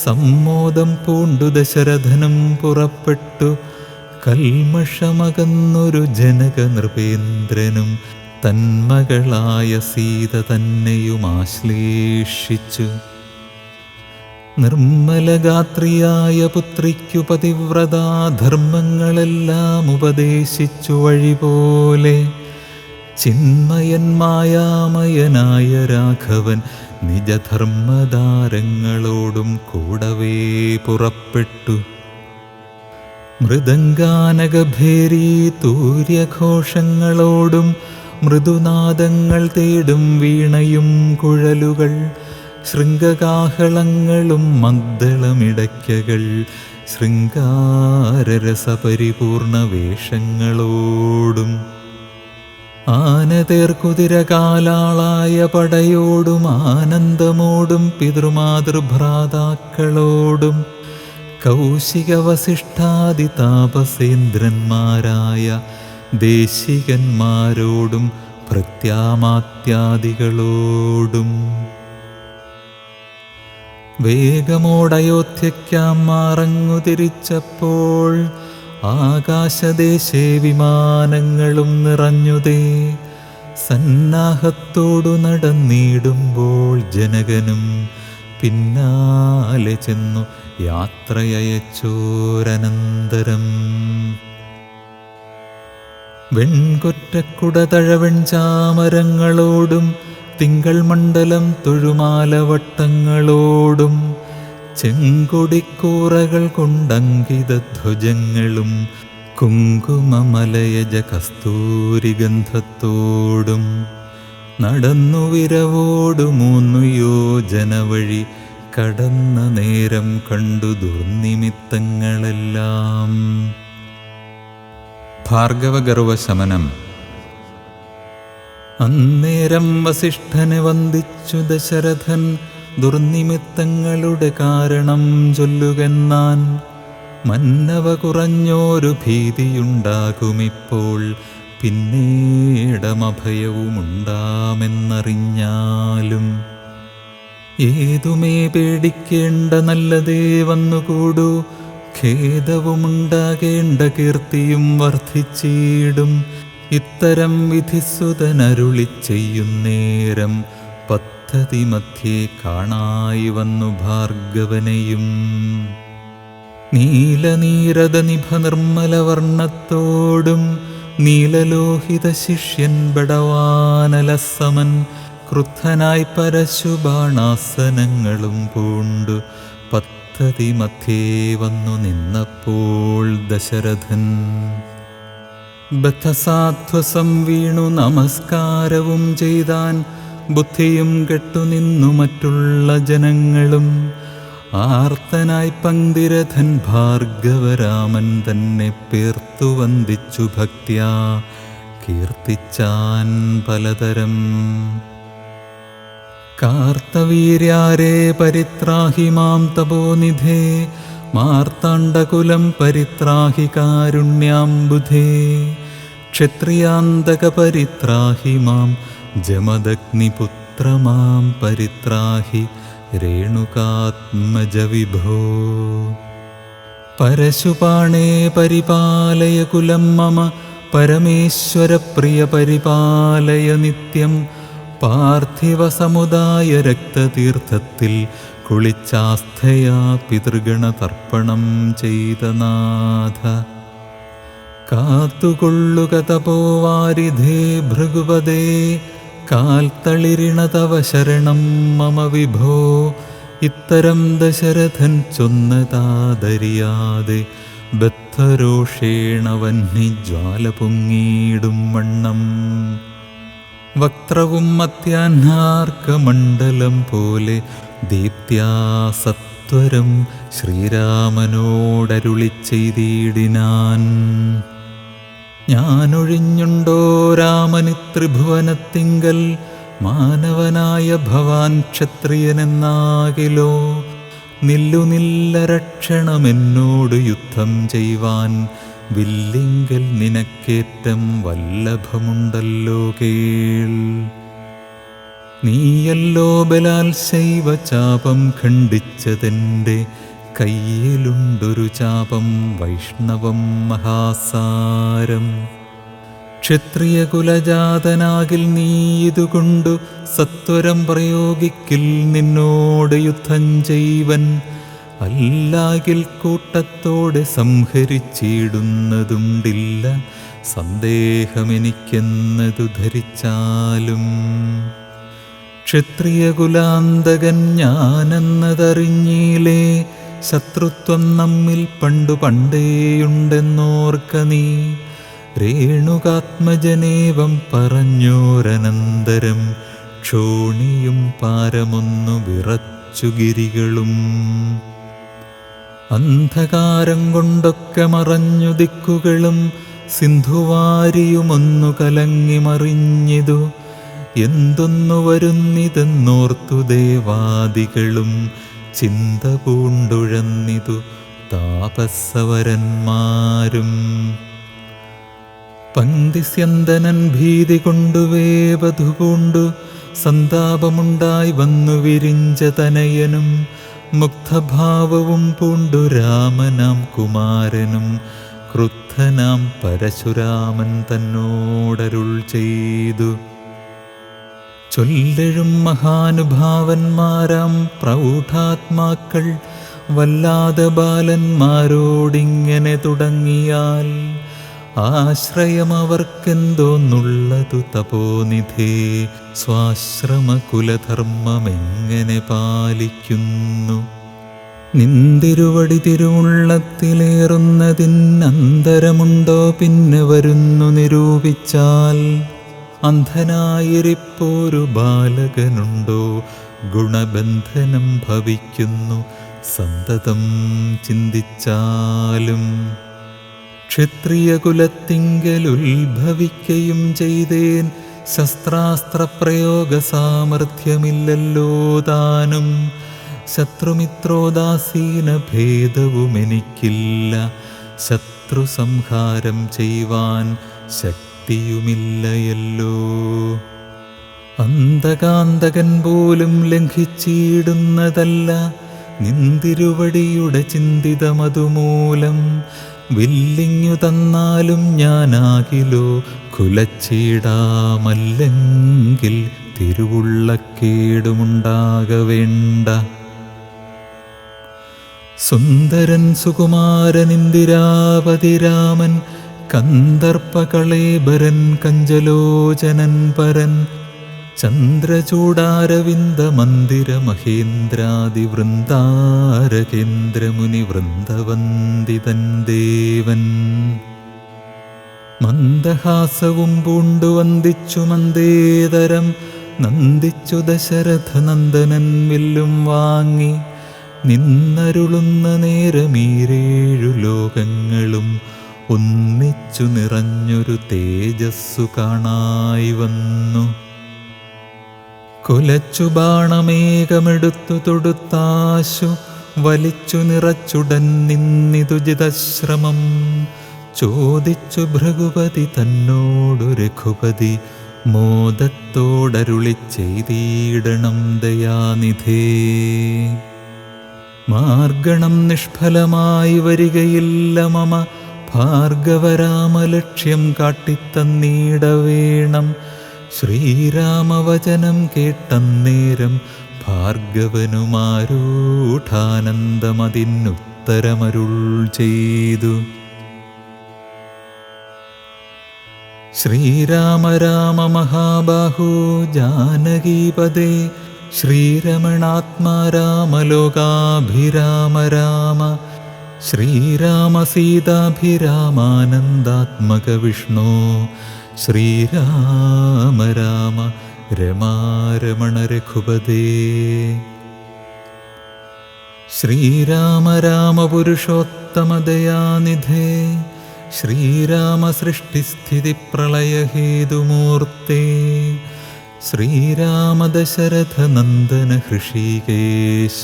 A: സമ്മോദം പൂണ്ടു ദശരഥനും പുറപ്പെട്ടു. കൽമഷമകന്നൊരു ജനക നൃപേന്ദ്രനും തന്മകളായ സീത തന്നെയും ആശ്ലേഷിച്ചു. നിർമ്മലഗാത്രിയായ പുത്രിക്കു പതിവ്രതാധർമ്മങ്ങളെല്ലാം ഉപദേശിച്ചു വഴിപോലെ. ചിന്മയൻ മായാമയനായ രാഘവൻ നിജധർമ്മധാരങ്ങളോടും കൂടവേ പുറപ്പെട്ടു. മൃദംഗാനകഭേരീ തൂര്യഘോഷങ്ങളോടും മൃദുനാദങ്ങൾ തേടും വീണയും കുഴലുകൾ. ശൃംഗകാഹളങ്ങളും മദ്ദളമിടയ്ക്കകൾ ശൃംഗാരരസപരിപൂർണ വേഷങ്ങളോടും. ആനതേർ കുതിരകാലാളായ പടയോടും ആനന്ദമോടും പിതൃമാതൃഭ്രാതാക്കളോടും കൗശിക വസിഷ്ഠാദി താപസേന്ദ്രന്മാരായ ദേശികന്മാരോടും ഭൃത്യാമാത്യാദികളോടും. വേഗമോടയോധ്യയ്ക്കാം മാറങ്ങു തിരിച്ചപ്പോൾ ആകാശദേശേ വിമാനങ്ങളും നിറഞ്ഞുതേ. സന്നാഹത്തോടു നടന്നിടുമ്പോൾ ജനകനും പിന്നാലെ ചെന്നു യാത്രയച്ചോരനന്തരം. വെൺകൊറ്റക്കുടതഴവെൺ ചാമരങ്ങളോടും തിങ്കൾ മണ്ഡലം തൊഴുമാലവട്ടങ്ങളോടും ചെങ്കൊടിക്കൂറകൾ കൊണ്ടങ്കിതധ്വജങ്ങളും കുങ്കുമമലയജ കസ്തൂരിഗന്ധത്തോടും നടന്നു വിരവോടു 3 യോജന വഴി കടന്ന നേരം കണ്ടു ദുർനിമിത്തങ്ങളെല്ലാം. ഭാർഗവഗർവശമനം. അന്നേരം വസിഷ്ഠനെ വന്ദിച്ചു ദശരഥൻ ദുർനിമിത്തങ്ങളുടെ കാരണം ചൊല്ലുകെന്നാൻ. മന്നവ കുറഞ്ഞോരു ഭീതിയുണ്ടാകുമിപ്പോൾ പിന്നീടമഭയവുമുണ്ടാമെന്നറിഞ്ഞാലും. ഏതുമേ പേടിക്കേണ്ട നല്ലതേ വന്നുകൂടൂ. ഖേദവുമുണ്ടാകേണ്ട കീർത്തിയും വർദ്ധിച്ചിടും. ഇത്തരം വിധിസുതനരുളി ചെയ്യുന്നേരം പദ്ധതി മധ്യേ കാണായി വന്നു ഭാർഗവനെയും. നീലനീരത നിഭ നിർമ്മലവർണ്ണത്തോടും നീലലോഹിത ശിഷ്യൻ ബടവാനലസമൻ ക്രുദ്ധനായി പരശുബാണാസനങ്ങളും പൂണ്ടു പദ്ധതി മധ്യേ വന്നു നിന്നപ്പോൾ ദശരഥൻ ബദ്ധസാധ്വസം വീണു നമസ്കാരവും ചെയ്താൻ. ബുദ്ധിയും കെട്ടുനിന്നു മറ്റുള്ള ജനങ്ങളും. ആർത്തനായി പങ്ക്തിരഥൻ ഭാർഗവരാമൻ തന്നെ പേർത്തു വന്ദിച്ചു ഭക്ത്യാ. കീർത്തിച്ചാൻ പലതരം. കാർത്തവീര്യാരേ പരിത്രാഹി മാം തപോനിധേ, മാർത്താണ്ഡകുലം പരിത്രാഹി കാരുണ്യാംബുധേ, ക്ഷത്രിയാന്തക പരിത്രാഹി മാം ജമദഗ്നിപുത്ര മാം പരിത്രാഹി രേണുകാത്മജ വിഭോ. പരശുപാണേ പരിപാലയ കുലം മമ, പരമേശ്വരപ്രിയ പരിപാലയ നിത്യം. പാർത്ഥിവ സമുദായ രക്തതീർത്ഥത്തിൽ കുളിച്ചാസ്ഥയാ പിതൃഗണതർപ്പണം ചെയ്ത നാഥ. കാത്തുകൊള്ളുക തപോവാരിധേ ഭൃഗുപദേ, കാൽത്തളിരിണ തവ ശരണം മമ വിഭോ. ഇത്തരം ദശരഥൻ ചൊന്നതാദരിയാതെ ബദ്ധരോഷേണ വഹ്നിജ്വാല പൊങ്ങിയിടും വണ്ണം. വക്ത്രവും മധ്യാഹ്നാർക്കമണ്ഡലം പോലെ ദീപ്ത്യാ സത്വരം ശ്രീരാമനോടരുളി ചെയ്തിടിനാൻ. ഞാനൊഴിഞ്ഞുണ്ടോ രാമനി ത്രിഭുവനത്തിങ്കൽ, മാനവനായ ഭവാൻ ക്ഷത്രിയനെന്നാകിലോ. നില്ലുനില്ല രക്ഷണമെന്നോട് യുദ്ധം ചെയ്വാൻ, വില്ലിങ്കൽ നിനക്കേറ്റം വല്ലഭമുണ്ടല്ലോ കേൾ. നീയല്ലോ ബലാൽ ശൈവചാപം ഖണ്ഡിച്ചതെൻ്റെ, കയ്യിലുണ്ടൊരു ചാപം വൈഷ്ണവം മഹാസാരം. ക്ഷത്രിയകുലജാതനാകിൽ നീ ഇതുകൊണ്ടു സത്വരം പ്രയോഗിക്കിൽ നിന്നോട് യുദ്ധം ചെയ്വൻ. അല്ലാകിൽ കൂട്ടത്തോടെ സംഹരിച്ചിടുന്നതുണ്ടില്ല സന്ദേഹമെനിക്കെന്നതു ധരിച്ചാലും. ക്ഷത്രിയകുലാന്തകൻ ഞാനെന്നതറിഞ്ഞീലേ, ശത്രുത്വം നമ്മിൽ പണ്ടു പണ്ടേയുണ്ടെന്നോർക്ക നീ. രേണുകാത്മജനേവം പറഞ്ഞോരനന്തരം, ക്ഷോണിയും പാരമൊന്നു വിറച്ചു ഗിരികളും. അന്ധകാരം കൊണ്ടൊക്കെ മറഞ്ഞു ദിക്കുകളും, സിന്ധുവാരിയുമൊന്നു കലങ്ങി മറിഞ്ഞിതു. എന്തൊന്നു വരുന്നിതെന്നോർത്തു ദേവാദികളും, ചിന്ത പൂണ്ടുഴന്നിതു താപസവരന്മാരും. പങ്ക്തിസ്യന്തനൻ ഭീതി കൊണ്ടു വേവധു പൂണ്ടു, സന്താപമുണ്ടായി വന്നു വിരിഞ്ച തനയനും. മുഗ്ധഭാവവും പൂണ്ടു രാമനാം കുമാരനും, ക്രുദ്ധനാം പരശുരാമൻ തന്നോടരുൾ ചെയ്തു. ചൊല്ലെഴും മഹാനുഭാവന്മാരാം പ്രൗഢാത്മാക്കൾ, വല്ലാതെ ബാലന്മാരോടിങ്ങനെ തുടങ്ങിയാൽ. ആശ്രയമവർക്കെന്തോന്നുള്ളതു തപോനിധേ, സ്വാശ്രമകുലധർമ്മമെങ്ങനെ പാലിക്കുന്നു. നിന്തിരുവടി തിരുവുള്ളത്തിലേറുന്നതിനന്തരമുണ്ടോ പിന്നെ വരുന്നു നിരൂപിച്ചാൽ. അന്ധനായിരിപ്പോരു ബാലകനുണ്ടോ, ഗുണബന്ധനം ഭവിക്കുന്നു സന്തതം ചിന്തിച്ചാലും. ക്ഷത്രിയകുലത്തിങ്കലുത്ഭവിക്കയും ചെയ്തേൻ, ശസ്ത്രാസ്ത്രപ്രയോഗ സാമർഥ്യമില്ലല്ലോ താനും. ശത്രുമിത്രോദാസീന ഭേദവുമെനിക്കില്ല, ശത്രുസംഹാരം ചെയ്യുവാൻ ശക്തിയുമില്ലയല്ലോ. അന്തകാന്തകൻ പോലും ലംഘിച്ചിടുന്നതല്ല നിന്തിരുവടിയുടെ ചിന്തിതമതുമൂലം. വില്ലിങ്ങു തന്നാലും ഞാനാകിലോ കുലച്ചിടാമല്ലെങ്കിൽ തിരുവുള്ളക്കേടുമുണ്ടാകവേണ്ട. സുന്ദരൻ സുകുമാരനിന്ദിരാപതി രാമൻ, കന്ദർപ്പകളേബരൻ കഞ്ചലോചനൻ പരൻ. ചന്ദ്രചൂടാരവിന്ദ മന്ദിര മഹേന്ദ്രാദിവൃന്ദാരകേന്ദ്രമുനി വൃന്ദവന്ദിതൻ ദേവൻ. മന്ദഹാസവും പൂണ്ടു വന്ദിച്ചു മന്ദേതരം, നന്ദിച്ചു ദശരഥ നന്ദനൻ വില്ലും വാങ്ങി. നിന്നരുളുന്ന നേരമീരേഴു ലോകങ്ങളും ഒന്നിച്ചു നിറഞ്ഞൊരു തേജസ്സു കാണായി വന്നു. കുലച്ചു ബാണമേകമെടുത്തു തൊടുത്താശു വലിച്ചു നിറച്ചുടൻ നിന്നിതു ജിതശ്രമം. ചോദിച്ചു ഭൃഗുപതി തന്നോടു രഘുപതി, മോദത്തോടരുളി ചെയ്തിടണം ദയാനിധേ. മാർഗണം നിഷ്ഫലമായി വരികയില്ല മമ, ഭാർഗവരാമലക്ഷ്യം കാട്ടിത്തന്നീടവേണം. ശ്രീരാമവചനം കേട്ടന്നേരം ഭാർഗവനുമാരൂഢാനന്ദമതിനുത്തരമരുൾ ചെയ്തു. ശ്രീരാമ രാമ മഹാബാഹോ ജാനകീപദേ, ശ്രീരമണാത്മാ രാമ ലോകാഭിരാമ രാമ. ശ്രീരാമ സീതാഭിരാമാനന്ദാത്മക വിഷ്ണോ, ശ്രീരാമ രാമ രമാരമണ രഘുപതേ. ശ്രീരാമ രാമ പുരുഷോത്തമദയാനിധേ, ശ്രീരാമ സൃഷ്ടിസ്ഥിതി പ്രളയഹേതുമൂർത്തേ. ശ്രീരാമ ദശരഥ നന്ദന ഹൃഷീകേശ,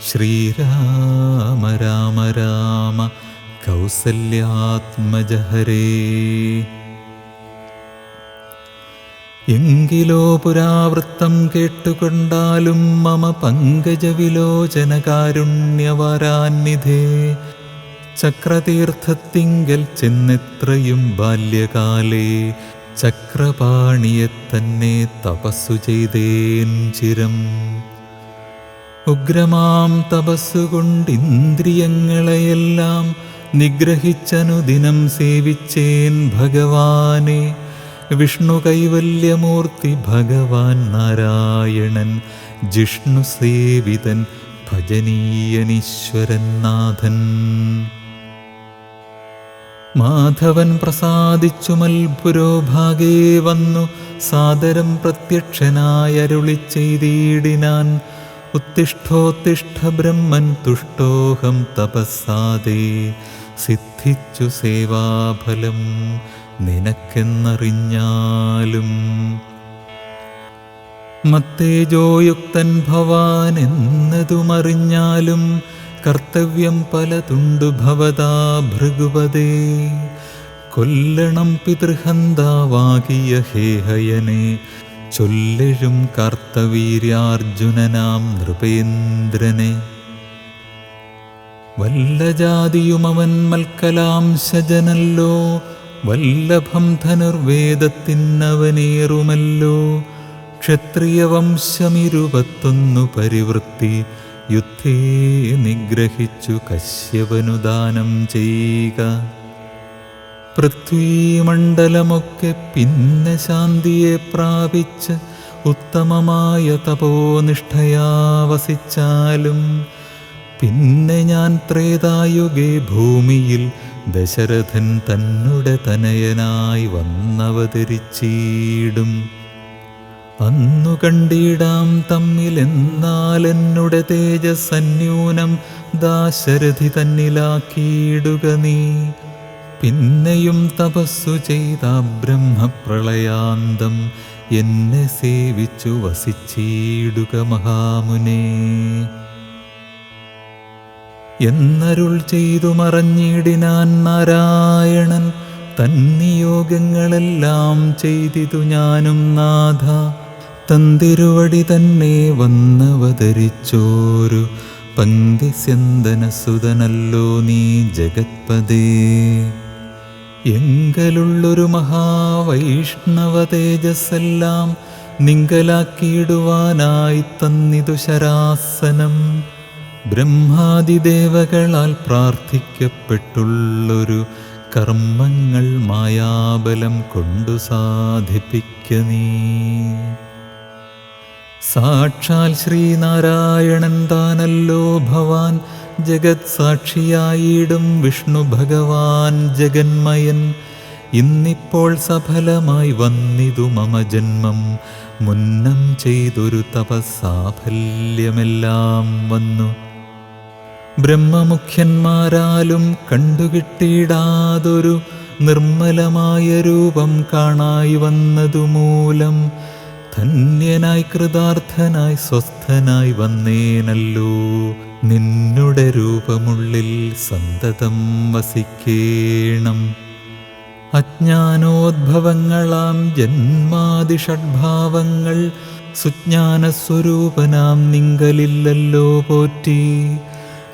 A: ശ്രീരാമ രാമ രാമ കൗസല്യാത്മജ ഹരേ. എങ്കിലോ പുരാവൃത്തം കേട്ടുകൊണ്ടാലും മമ പങ്കജവിലോചന കാരുണ്യവരാന്നിധേ. ചക്രതീർത്ഥത്തിങ്കൽ ചെന്നെത്രയും ബാല്യകാലേ, ചക്രപാണിയെ തന്നെ തപസ്സു ചെയ്തേൻ ചിരം. ഉഗ്രമാം തപസ്സുകൊണ്ടിന്ദ്രിയങ്ങളെയെല്ലാം നിഗ്രഹിച്ചനുദിനം സേവിച്ചേൻ ഭഗവാനെ. വിഷ്ണു കൈവല്യമൂർത്തി ഭഗവാൻ നാരായണൻ, ജിഷ്ണു സേവിതൻ ഭജനീയനീശ്വരൻ നാഥൻ. മാധവൻ പ്രസാദിച്ചു മൽപുരോഭാഗേ വന്നു സാദരം പ്രത്യക്ഷനായരുളി ചെയ്തിടിനാൻ. ഉത്തിഷ്ഠോത്തിഷ്ഠ ബ്രഹ്മൻ തുഷ്ടോഹം തപസ്സാദേ, സിദ്ധിച്ചു സേവാഫലം നിനക്കെന്നറിഞ്ഞാലും. മത്തേജോയുക്തൻ ഭവാൻ എന്നതുമറിഞ്ഞാലും, കർത്തവ്യം പലതുണ്ടു ഭവതാ ഭൃഗുപതേ. കൊല്ലണം പിതൃഹന്താവാകിയ ഹേഹയനെ, ചൊല്ലെഴും കാർത്തവീര്യാർജുനനാം നൃപേന്ദ്രനെ. വല്ല ജാതിയുമവൻ മൽക്കലാംശജനല്ലോ, വല്ലഭം ധനുർവേദത്തിനവനേറുമല്ലോ. ക്ഷത്രിയവംശമിരുപത്തൊന്നു പരിവൃത്തി, യുദ്ധേ നിഗ്രഹിച്ചു കശ്യപനു ദാനം ചെയ്യുക. പൃഥ്വീമണ്ഡലമൊക്കെ പിന്നെ ശാന്തിയെ പ്രാപിച്ച് ഉത്തമമായ തപോനിഷ്ഠയാ വസിച്ചാലും, പിന്നെ ഞാൻ ത്രേതായുഗേ ഭൂമിയിൽ ദശരഥൻ തന്നുടെ തനയനായി വന്നവതരിച്ചിടും. അന്നു കണ്ടിടാം തമ്മിലെന്നാലെന്നുടെ തേജസ്സന്യൂനം ദാശരഥി തന്നിലാക്കിയിടുക നീ. പിന്നെയും തപസ്സു ചെയ്ത ബ്രഹ്മപ്രളയാന്തം എന്നെ സേവിച്ചു വസിച്ചിടുക മഹാമുനേ. എന്നരുൾ ചെയ്തു മറഞ്ഞിടിനാൻ നാരായണൻ, തന്നിയോഗങ്ങളെല്ലാം ചെയ്തിതു ഞാനും നാഥ. തന്തിരുവടി തന്നെ വന്നവതരിച്ചോരു പങ്ക്തിസ്യന്തനസുതനല്ലോ നീ ജഗത്പദേ. എങ്കലുള്ളൊരു മഹാവൈഷ്ണവ തേജസ്സെല്ലാം നിങ്കലാക്കിയിടുവാനായി തന്നിതു ശരാസനം. ബ്രഹ്മാദിദേവകളാൽ പ്രാർത്ഥിക്കപ്പെട്ടുള്ളൊരു കർമ്മങ്ങൾ മായാബലം കൊണ്ടു സാധിപ്പിക്ക നീ. സാക്ഷാൽ ശ്രീനാരായണൻ താനല്ലോ ഭവാൻ, ജഗത് സാക്ഷിയായിടും വിഷ്ണു ഭഗവാൻ ജഗന്മയൻ. ഇന്നിപ്പോൾ സഫലമായി വന്നിതു മമ ജന്മം, മുന്നം ചെയ്തൊരു തപസ്സാഫല്യമെല്ലാം വന്നു. ബ്രഹ്മമുഖ്യന്മാരാലും കണ്ടുകിട്ടിയിടാതൊരു നിർമ്മലമായ രൂപം കാണായി വന്നതുമൂലം ധന്യനായി കൃതാർത്ഥനായി സ്വസ്ഥനായി വന്നേനല്ലോ. നിന്നുടെ രൂപമുള്ളിൽ സന്തതം വസിക്കേണം. അജ്ഞാനോദ്ഭവങ്ങളാം ജന്മാദിഷഡ്ഭാവങ്ങൾ സുജ്ഞാനസ്വരൂപനാം നിങ്കലില്ലല്ലോ പോറ്റി.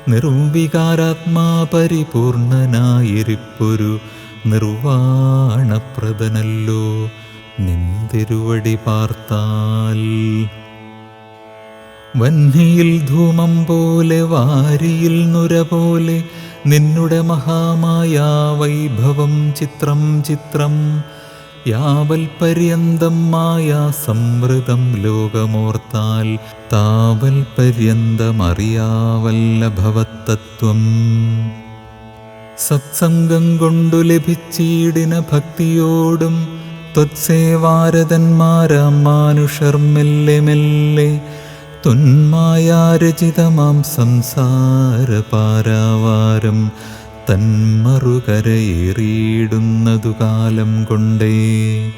A: നിർവികാരാത്മാ പരിപൂർണനായിരിപ്പൊരു നിർവാണപ്രദനല്ലോ നിന്തിരുവടി പാർത്താൽ. വഹ്നിയിൽ ധൂമം പോലെ വാരിയിൽ നുര പോലെ നിന്നുടെ മഹാമായ വൈഭവം ചിത്രം ചിത്രം. യാവൽ പര്യന്തം മായാ സംവൃതം ലോകമോർത്താൽ താവൽ പര്യന്തമറിയാവല്ലഭവത്തത്വം. സത്സംഗം കൊണ്ടു ലഭിച്ചീടിന ഭക്തിയോടും ത്വത്സേവാരതന്മാരാം മാനുഷർ മെല്ലെ മെല്ലെ തുന്മായാരചിതമാം സംസാരപാരാവാരം തന്മറുകരയേറിയിടുന്നതു കാലം കൊണ്ടേ.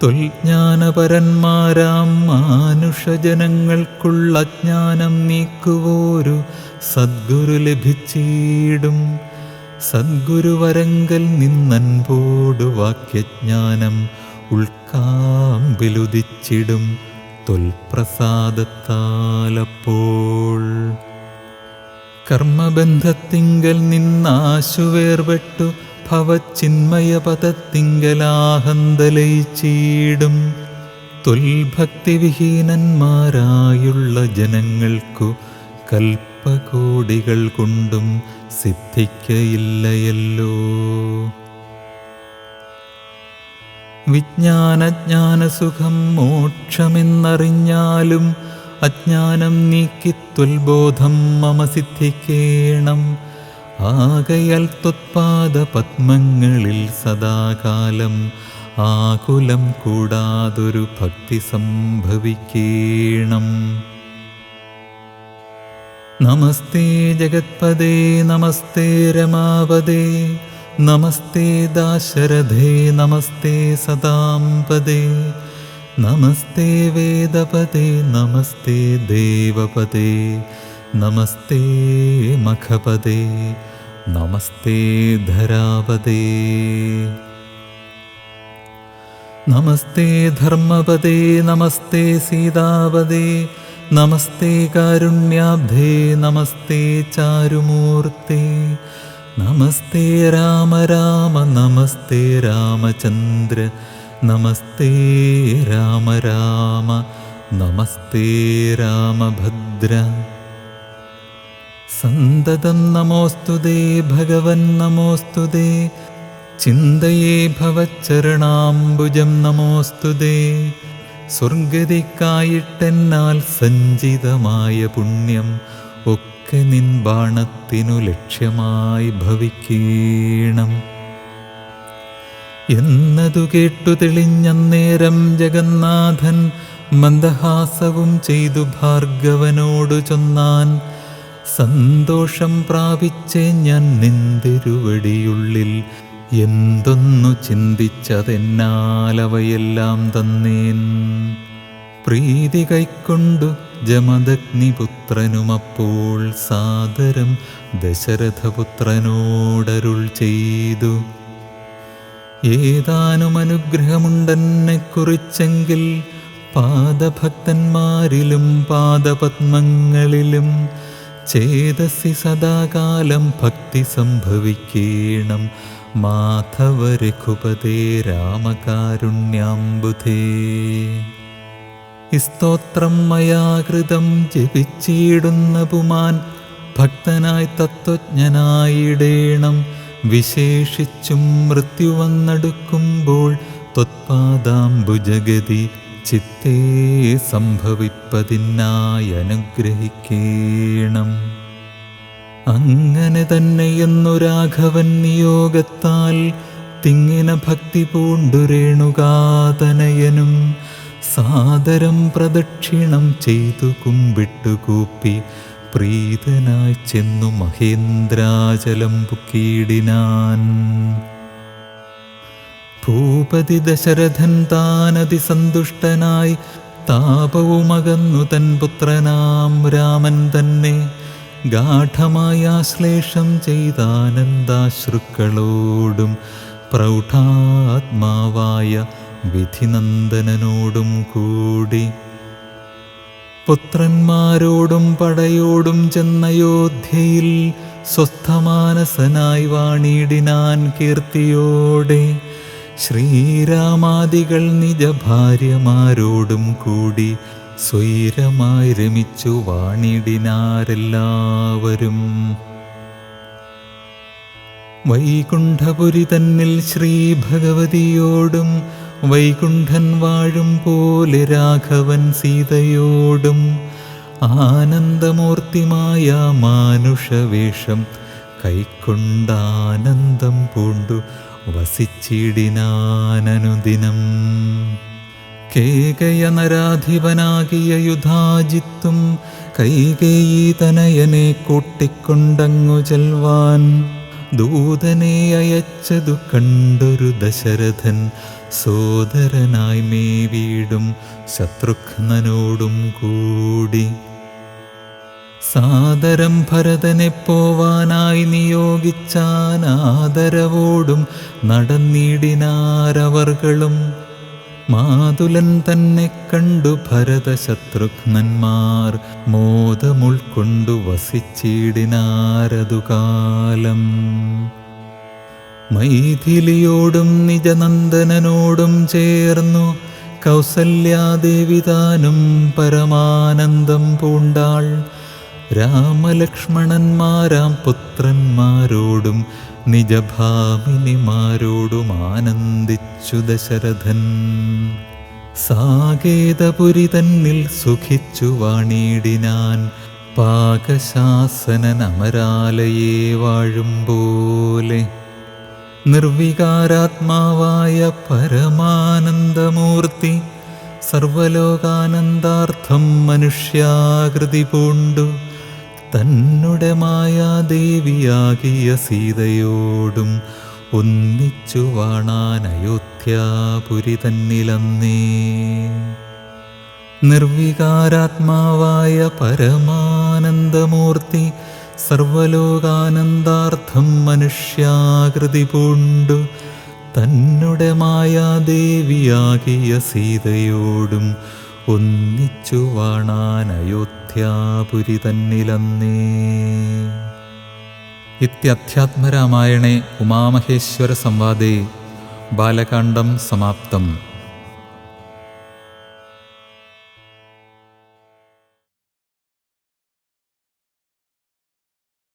A: തൊൽജ്ഞാനപരന്മാരാം മാനുഷജനങ്ങൾക്കുള്ള അജ്ഞാനം നീക്കുവോരു സദ്ഗുരു ലഭിച്ചിടും. സദ്ഗുരുവരങ്കൽ നിന്നൻപോടു വാക്യജ്ഞാനം ഉൾക്കാമ്പിലുദിച്ചിടും തൊൽപ്രസാദത്താലപ്പോൾ. കർമ്മബന്ധത്തിങ്കൽ നിന്നാശുവേർപെട്ടു ഭവച്ചിന്മയപദത്തിങ്കലാഹന്തലയിച്ചിടും. തൊൽഭക്തിവിഹീനന്മാരായുള്ള ജനങ്ങൾക്കു കൽപ്പകോടികൾ കൊണ്ടും സിദ്ധിക്കയില്ലയല്ലോ. വിജ്ഞാനജ്ഞാനസുഖം മോക്ഷമെന്നറിഞ്ഞാലും അജ്ഞാനം നീക്കിത്വൽബോധം മമ സിദ്ധിക്കേണം. ആകയാൽ ത്വത്പാദപത്മങ്ങളിൽ സദാകാലം ആകുലം കൂടാതൊരു ഭക്തി സംഭവിക്കേണം. നമസ്തേ ജഗത്പദേ നമസ്തേ രമാപദേ നമസ്തേ ദാശരഥേ നമസ്തേ സദാംപദേ നമസ്തേ വേദപദേ നമസ്തേ ദേവപദേ നമസ്തേ മഖപദേ നമസ്തേ ധരാപദേ നമസ്തേ ധർമ്മപദേ നമസ്തേ സീതാപദേ നമസ്തേ കാരുണ്യാബ്ധേ നമസ്തേ ചാരുമൂർത്തേ നമസ്തേ രാമ രാമ നമസ്തേ രാമചന്ദ്ര നമസ്തേ രാമ രാമ നമസ്തേ രാമഭദ്ര. സന്തതം നമോസ്തുതേ ഭഗവൻ നമോസ്തുതേ ചിന്തയേ ഭവച്ചരണാംബുജം നമോസ്തുതേ. സ്വർഗതിക്കായിട്ടെന്നാൽ സഞ്ചിതമായ പുണ്യം ഒക്കെ നിൻ ബാണത്തിനു ലക്ഷ്യമായി ഭവിക്കേണം എന്നതു കേട്ടു തെളിഞ്ഞന്നേരം ജഗന്നാഥൻ മന്ദഹാസവും ചെയ്തു ഭാർഗവനോടു ചൊന്നാൻ. സന്തോഷം പ്രാപിച്ചേ ഞാൻ നിന്തിരുവടിയുള്ളിൽ എന്തൊന്നു ചിന്തിച്ചതെന്നാലവയെല്ലാം തന്നേൻ. പ്രീതി കൈക്കൊണ്ടു ജമദഗ്നിപുത്രനുമപ്പോൾ സാദരം ദശരഥപുത്രനോടരുൾ ചെയ്തു. ഏതാനും അനുഗ്രഹമുണ്ടെന്നെക്കുറിച്ചെങ്കിൽ പാദഭക്തന്മാരിലും പാദപത്മങ്ങളിലും ചേതസി സദാകാലം ഭക്തി സംഭവിക്കേണം. മാധവ രഘുപതേ രാമകാരുണ്യാംബുധേ. സ്തോത്രം മയാ കൃതം ജപിച്ചിടുന്ന പുമാൻ ഭക്തനായി തത്വജ്ഞനായിടേണം. വിശേഷിച്ചും മൃത്യു വന്നെടുക്കുമ്പോൾ ത്വത്പാദാംബുജഗതി ചിത്തേ സംഭവിപ്പതിനായി അനുഗ്രഹിക്കേണം. അങ്ങനെ തന്നെയെന്നു രാഘവൻ നിയോഗത്താൽ തിങ്ങിന ഭക്തി പൂണ്ടു രേണുകാതനയനും സാദരം പ്രദക്ഷിണം ചെയ്തു കുമ്പിട്ടു കൂപ്പി പ്രീതനായി ചെന്നു മഹേന്ദ്രാചലം പുക്കീടിനാൻ. ഭൂപതി ദശരഥൻ താനതിസന്തുഷ്ടനായി താപവുമകന്നു തൻ പുത്രനാം രാമൻ തന്നെ ഗാഠമായ ആശ്ലേഷം ചെയ്താനന്ദാശ്രുക്കളോടും പ്രൗഢാത്മാവായ വിധിനന്ദനനോടും കൂടി പുത്രന്മാരോടും പടയോടും ചെന്നയോധ്യയിൽ സ്വസ്ഥമാനസനായി വാണിടിനാൻ കീർത്തിയോടെ. ശ്രീരാമാദികൾ നിജഭാര്യമാരോടും കൂടി സ്വൈരമായി രമിച്ചു വാണിടിനാരെല്ലാവരും. വൈകുണ്ഠപുരി തന്നിൽ ശ്രീഭഗവതിയോടും വൈകുണ്ഠൻ വാഴും പോലെ രാഘവൻ സീതയോടും ആനന്ദമൂർത്തിമായ മാനുഷവേഷം കൈക്കൊണ്ടാനന്ദം പൂണ്ടു വസിച്ചിടിനാനനുദിനം. കേകയ നരാധിപനാകിയ യുധാജിത്തും കൈകേയീ തനയനെ കൂട്ടിക്കൊണ്ടങ്ങു ചെൽവാൻ ദൂതനെ അയച്ചതു കണ്ടൊരു ദശരഥൻ സോദരനായി മേവീടും ശത്രുഘ്നനോടും കൂടി സാദരം ഭരതനെ പോവാനായി നിയോഗിച്ചാൻ. ആദരവോടും നടന്നിടിനാരവർകളും. മാതുലൻ തന്നെ കണ്ടു ഭരത ശത്രുഘ്നന്മാർ മോദമുൾക്കൊണ്ടു വസിച്ചിടിനാരതു കാലം. മൈഥിലിയോടും നിജനന്ദനോടും ചേർന്നു കൗസല്യാദേവി താനും പരമാനന്ദം പൂണ്ടാൾ. രാമലക്ഷ്മണന്മാരാം പുത്രന്മാരോടും നിജഭാമിനിമാരോടും ആനന്ദിച്ചു ദശരഥൻ. സാകേതപുരി തന്നിൽ സുഖിച്ചു വാണിടിനാൻ പാകശാസനൻ അമരാലയേ വാഴും പോലെ. നിർവികാരാത്മാവായ പരമാനന്ദമൂർത്തി സർവലോകാനന്ദാർത്ഥം മനുഷ്യാകൃതി പൂണ്ടു തന്നുടെ മായാദേവിയാകിയ സീതയോടും ഒന്നിച്ചു വാണാൻ അയോധ്യാപുരി തന്നിലന്നേ. നിർവികാരാത്മാവായ പരമാനന്ദമൂർത്തി സർവലോകാനന്ദാർത്ഥം മനുഷ്യാകൃതി പൂണ്ടു തന്നുടെ മായാദേവിയാകിയ സീതയോടും ഒന്നിച്ചു വാണാൻ അയോധ്യാപുരി തന്നിലന്നേ. ഇത്യധ്യാത്മരാമായണേ ഉമാമഹേശ്വര സംവാദേ ബാലകാണ്ഡം സമാപ്തം.